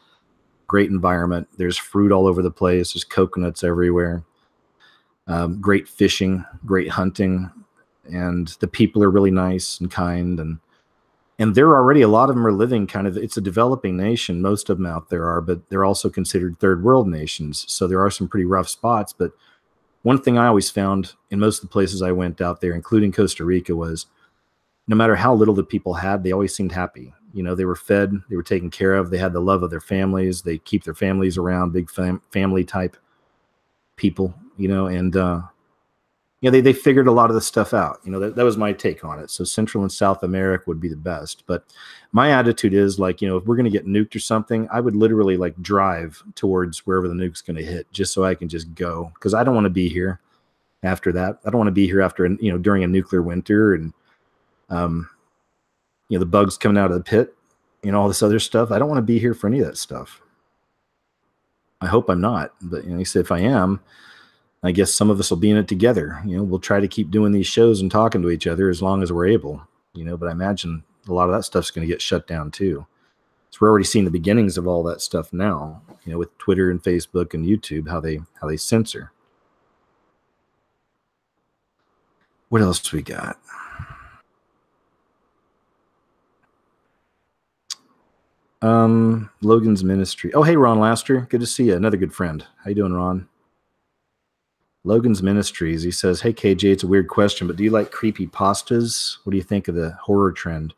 great environment. There's fruit all over the place. There's coconuts everywhere. Great fishing, great hunting, and the people are really nice and kind. And there are already a lot of them are living kind of, it's a developing nation. Most of them out there are, but they're also considered third world nations. So there are some pretty rough spots, but one thing I always found in most of the places I went out there, including Costa Rica, was no matter how little the people had, they always seemed happy. You know, they were fed, they were taken care of, they had the love of their families, they keep their families around, big family type people, you know, and they figured a lot of the stuff out. You know, that was my take on it. So Central and South America would be the best. But my attitude is like, you know, if we're going to get nuked or something, I would literally like drive towards wherever the nuke's going to hit just so I can just go, because I don't want to be here after that. I don't want to be here after, you know, during a nuclear winter and, you know, the bugs coming out of the pit, you know, all this other stuff. I don't want to be here for any of that stuff. I hope I'm not. But, you know, if I am, I guess some of us will be in it together. You know, we'll try to keep doing these shows and talking to each other as long as we're able, you know, but I imagine a lot of that stuff's going to get shut down too. So we're already seeing the beginnings of all that stuff now, you know, with Twitter and Facebook and YouTube, how they censor. What else we got? Logan's Ministry. Oh, hey, Ron Laster. Good to see you. Another good friend. How you doing, Ron? Logan's Ministries. He says, hey, KJ, it's a weird question, but do you like creepy pastas? What do you think of the horror trend?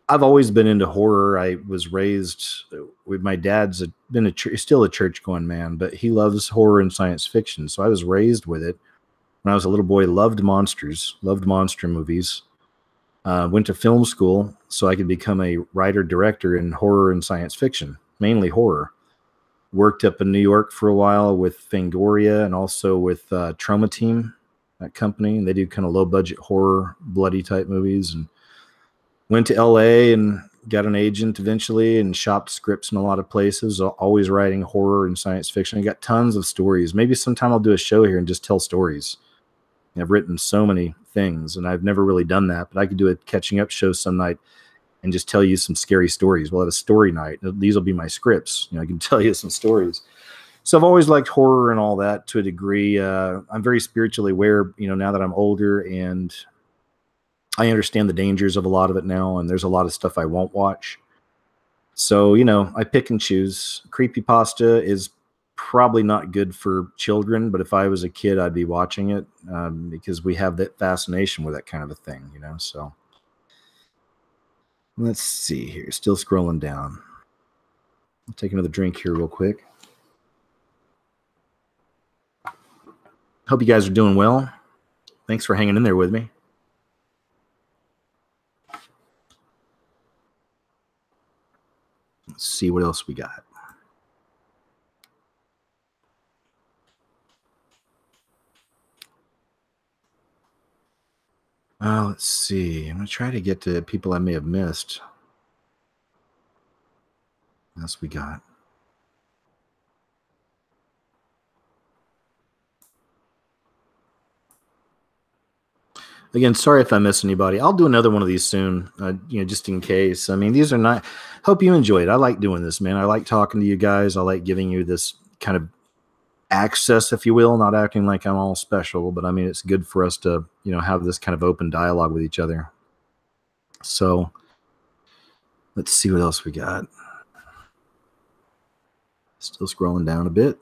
I've always been into horror. I was raised with my dad's been still a church going man, but he loves horror and science fiction. So I was raised with it. When I was a little boy, loved monsters, loved monster movies. Went to film school so I could become a writer director in horror and science fiction, mainly horror. Worked up in New York for a while with Fangoria and also with Trauma Team, that company, and they do kind of low budget horror, bloody type movies. And went to LA and got an agent eventually and shopped scripts in a lot of places, always writing horror and science fiction. I got tons of stories. Maybe sometime I'll do a show here and just tell stories. I've written so many things and I've never really done that, but I could do a catching up show some night and just tell you some scary stories. We'll have a story night. These will be my scripts. I can tell you some stories. So I've always liked horror and all that to a degree. I'm very spiritually aware, now that I'm older, and I understand the dangers of a lot of it now, and there's a lot of stuff I won't watch. So, I pick and choose. Creepypasta is probably not good for children, but if I was a kid, I'd be watching it because we have that fascination with that kind of a thing, so. Let's see here. Still scrolling down. I'll take another drink here real quick. Hope you guys are doing well. Thanks for hanging in there with me. Let's see what else we got. Let's see. I'm going to try to get to people I may have missed. What else we got? Again, sorry if I miss anybody. I'll do another one of these soon, just in case. I mean, these are not... Hope you enjoy it. I like doing this, man. I like talking to you guys. I like giving you this kind of access, if you will, not acting like I'm all special, but I mean, it's good for us to, have this kind of open dialogue with each other. So let's see what else we got. Still scrolling down a bit.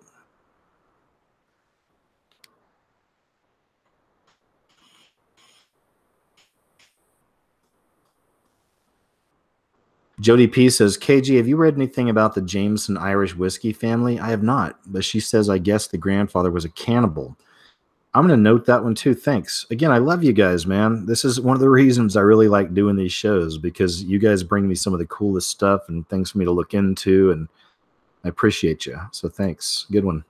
Jody P says, KG, have you read anything about the Jameson Irish whiskey family? I have not, but she says, I guess the grandfather was a cannibal. I'm going to note that one too. Thanks. Again, I love you guys, man. This is one of the reasons I really like doing these shows, because you guys bring me some of the coolest stuff and things for me to look into, and I appreciate you. So thanks. Good one.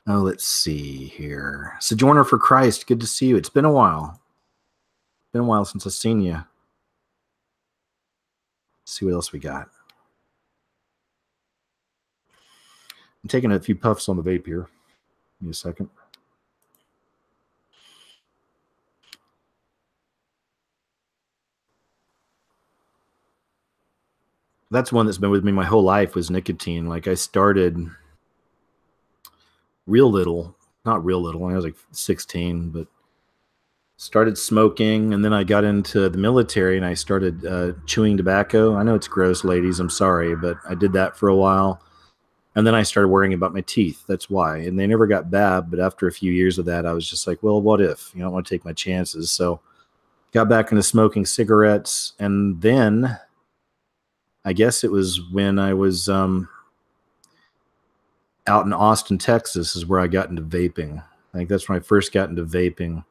Oh, let's see here. Sojourner for Christ. Good to see you. It's been a while. Been a while since I've seen you. Let's see what else we got. I'm taking a few puffs on the vape here. Give me a second. That's one that's been with me my whole life, was nicotine. Like, I started real little, not real little, when I was like 16, but started smoking, and then I got into the military and I started chewing tobacco. I know it's gross, ladies, I'm sorry, but I did that for a while. And then I started worrying about my teeth. That's why. And they never got bad, but after a few years of that, I was just like, well, what if? I don't want to take my chances. So got back into smoking cigarettes, and then I guess it was when I was out in Austin, Texas, is where I got into vaping. I think that's when I first got into vaping.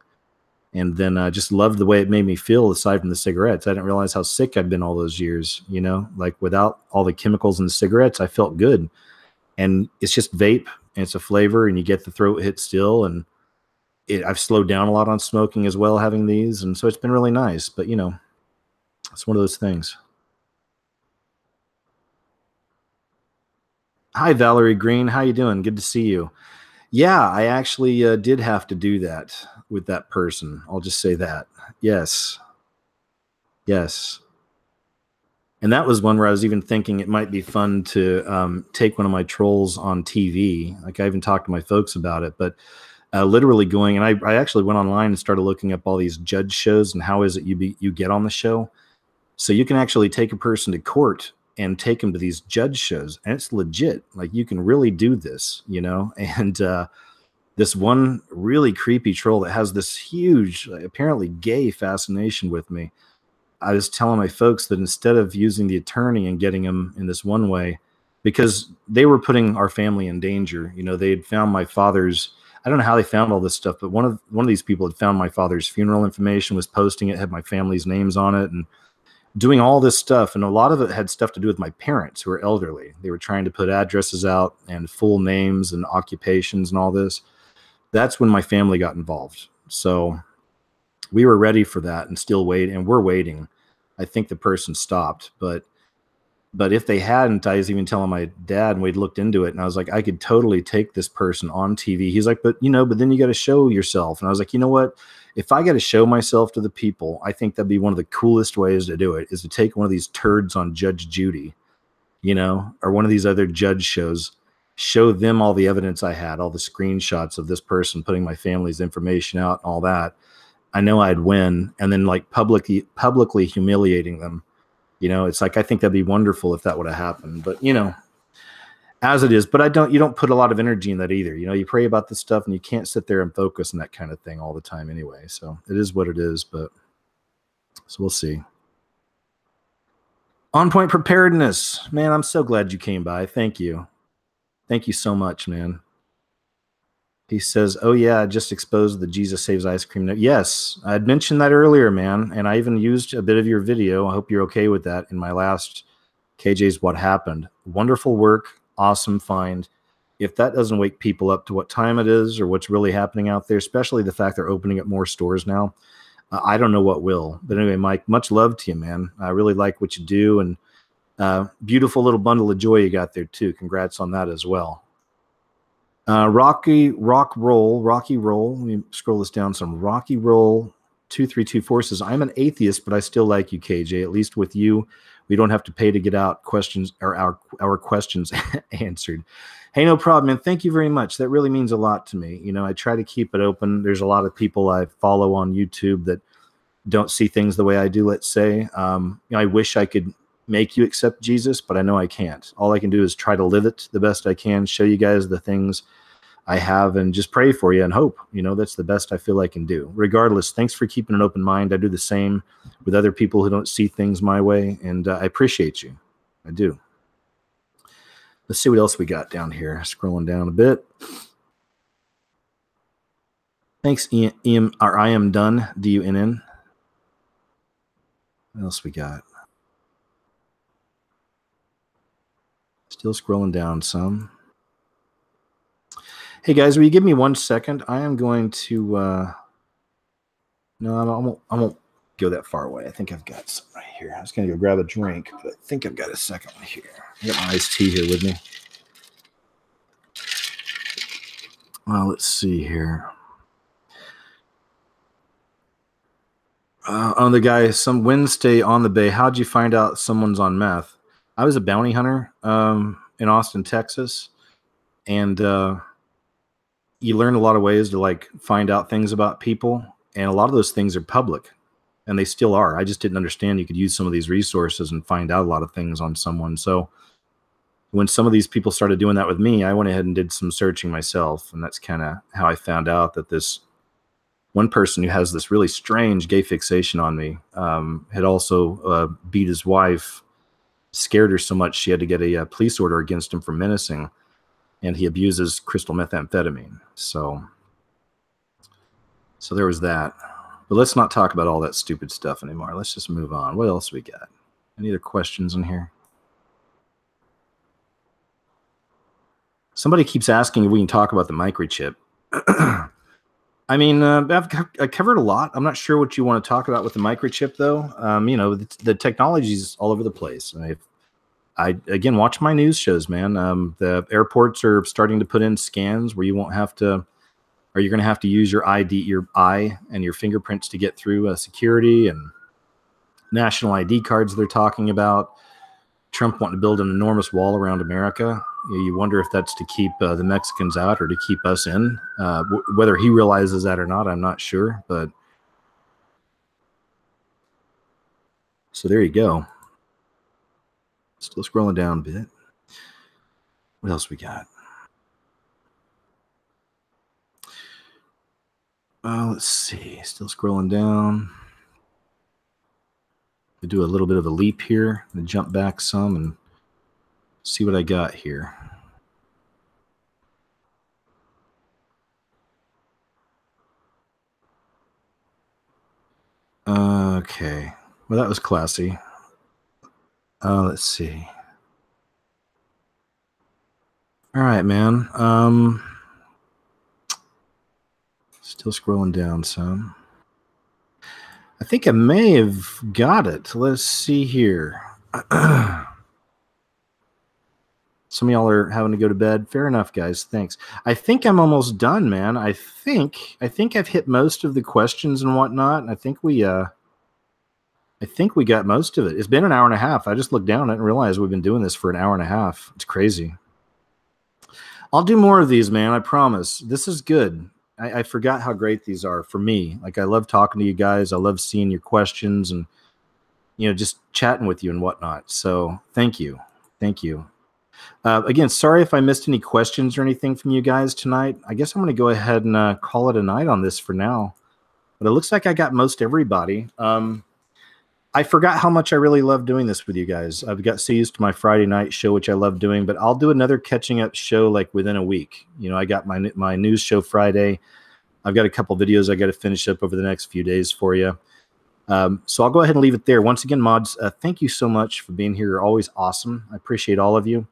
And then I just loved the way it made me feel, aside from the cigarettes. I didn't realize how sick I'd been all those years, like without all the chemicals in the cigarettes, I felt good. And it's just vape, and it's a flavor, and you get the throat hit still. And I've slowed down a lot on smoking as well, having these. And so it's been really nice, but it's one of those things. Hi, Valerie Green. How you doing? Good to see you. Yeah, I actually did have to do that with that person. I'll just say that. Yes. Yes. And that was one where I was even thinking it might be fun to take one of my trolls on TV. Like, I even talked to my folks about it, but literally going, and I actually went online and started looking up all these judge shows and how is it you get on the show. So you can actually take a person to court and take them to these judge shows, and it's legit. Like, you can really do this, and this one really creepy troll that has this huge, apparently gay fascination with me I was telling my folks that instead of using the attorney and getting him in this one way, because they were putting our family in danger. You know, they had found my father's, I don't know how they found all this stuff, but one of these people had found my father's funeral information, was posting it, had my family's names on it, and doing all this stuff. And a lot of it had stuff to do with my parents, who were elderly. They were trying to put addresses out and full names and occupations and all this. That's when my family got involved. So we were ready for that and still waiting, and we're waiting. I think the person stopped, but if they hadn't, I was even telling my dad, and we'd looked into it, and I was like, I could totally take this person on TV. He's like, but then you got to show yourself. And I was like, you know what? If I got to show myself to the people, I think that'd be one of the coolest ways to do it, is to take one of these turds on Judge Judy, or one of these other judge shows, show them all the evidence I had, all the screenshots of this person putting my family's information out, all that. I know I'd win, and then like publicly humiliating them. It's like, I think that'd be wonderful if that would have happened, but as it is. But you don't put a lot of energy in that either. You pray about this stuff, and you can't sit there and focus on that kind of thing all the time anyway. So it is what it is, so we'll see. On Point Preparedness, man, I'm so glad you came by. Thank you. Thank you so much, man. He says, oh yeah, I just exposed the Jesus Saves Ice Cream. Yes, I'd mentioned that earlier, man. And I even used a bit of your video. I hope you're okay with that in my last KJ's What Happened. Wonderful work. Awesome find. If that doesn't wake people up to what time it is or what's really happening out there, especially the fact they're opening up more stores now, I don't know what will. But anyway, Mike, much love to you, man. I really like what you do. And beautiful little bundle of joy you got there too. Congrats on that as well. Rocky Roll. Let me scroll this down some. Rocky Roll 2324 says, I'm an atheist, but I still like you, KJ. At least with you, we don't have to pay to get out questions or our questions answered. Hey, no problem, man. Thank you very much. That really means a lot to me. I try to keep it open. There's a lot of people I follow on YouTube that don't see things the way I do, let's say. I wish I could make you accept Jesus, but I know I can't. All I can do is try to live it the best I can, show you guys the things I have, and just pray for you and hope. That's the best I feel I can do. Regardless, thanks for keeping an open mind. I do the same with other people who don't see things my way, and I appreciate you. I do. Let's see what else we got down here. Scrolling down a bit. Thanks, I am done. DUNN. What else we got? Still scrolling down some. Hey guys, will you give me 1 second? I am going to. No, I won't go that far away. I think I've got some right here. I was going to go grab a drink, but I think I've got a second one here. I got my iced tea here with me. Well, let's see here. On the guy, some Wednesday on the Bay. How'd you find out someone's on meth? I was a bounty hunter in Austin, Texas, and you learn a lot of ways to find out things about people, and a lot of those things are public, and they still are. I just didn't understand you could use some of these resources and find out a lot of things on someone. So when some of these people started doing that with me, I went ahead and did some searching myself, and that's kind of how I found out that this one person who has this really strange gay fixation on me had also beat his wife, scared her so much she had to get a police order against him for menacing, and he abuses crystal methamphetamine. So there was that. But let's not talk about all that stupid stuff anymore. Let's just move on. What else we got? Any other questions in here? Somebody keeps asking if we can talk about the microchip. I mean, I covered a lot. I'm not sure what you want to talk about with the microchip, though. The technology is all over the place. I again, watch my news shows, man. The airports are starting to put in scans where you won't have to, or you're going to have to use your eye and your fingerprints to get through security, and national ID cards they're talking about. Trump wanting to build an enormous wall around America. You wonder if that's to keep the Mexicans out or to keep us in. Whether he realizes that or not, I'm not sure. But so there you go. Still scrolling down a bit. What else we got? Let's see. Still scrolling down. I do a little bit of a leap here and jump back some and see what I got here. Okay. Well, that was classy. Let's see. All right, man. Still scrolling down some. I think I may have got it. Let's see here. Some of y'all are having to go to bed. Fair enough, guys. Thanks. I think I'm almost done, man. I think I've hit most of the questions and whatnot. And I think we got most of it. It's been an hour and a half. I just looked down and realized we've been doing this for an hour and a half. It's crazy. I'll do more of these, man. I promise. This is good. I forgot how great these are for me. Like, I love talking to you guys. I love seeing your questions and, you know, just chatting with you and whatnot. So thank you. Thank you. Again, sorry if I missed any questions or anything from you guys tonight. I guess I'm going to go ahead and call it a night on this for now. But it looks like I got most everybody. I forgot how much I really love doing this with you guys. I've got so used to my Friday night show, which I love doing, but I'll do another catching up show like within a week. You know, I got my news show Friday. I've got a couple videos I got to finish up over the next few days for you. So I'll go ahead and leave it there. Once again, mods, thank you so much for being here. You're always awesome. I appreciate all of you.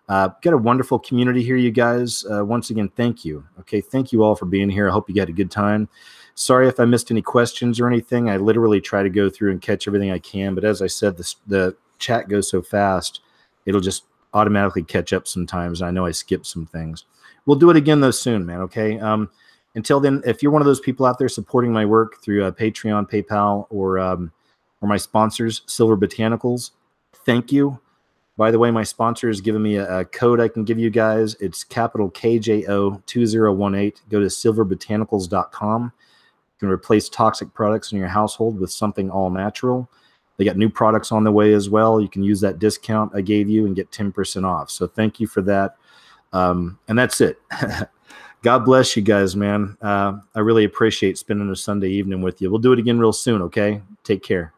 Got a wonderful community here, you guys. Once again, thank you. Okay, thank you all for being here. I hope you had a good time. Sorry if I missed any questions or anything. I literally try to go through and catch everything I can. But as I said, the chat goes so fast, it'll just automatically catch up sometimes. I know I skipped some things. We'll do it again, though, soon, man, okay? Until then, if you're one of those people out there supporting my work through Patreon, PayPal, or my sponsors, Silver Botanicals, thank you. By the way, my sponsor has given me a code I can give you guys. It's capital KJO2018. Go to silverbotanicals.com. You can replace toxic products in your household with something all natural. They got new products on the way as well. You can use that discount I gave you and get 10% off. So thank you for that. And that's it. God bless you guys, man. I really appreciate spending a Sunday evening with you. We'll do it again real soon, okay? Take care.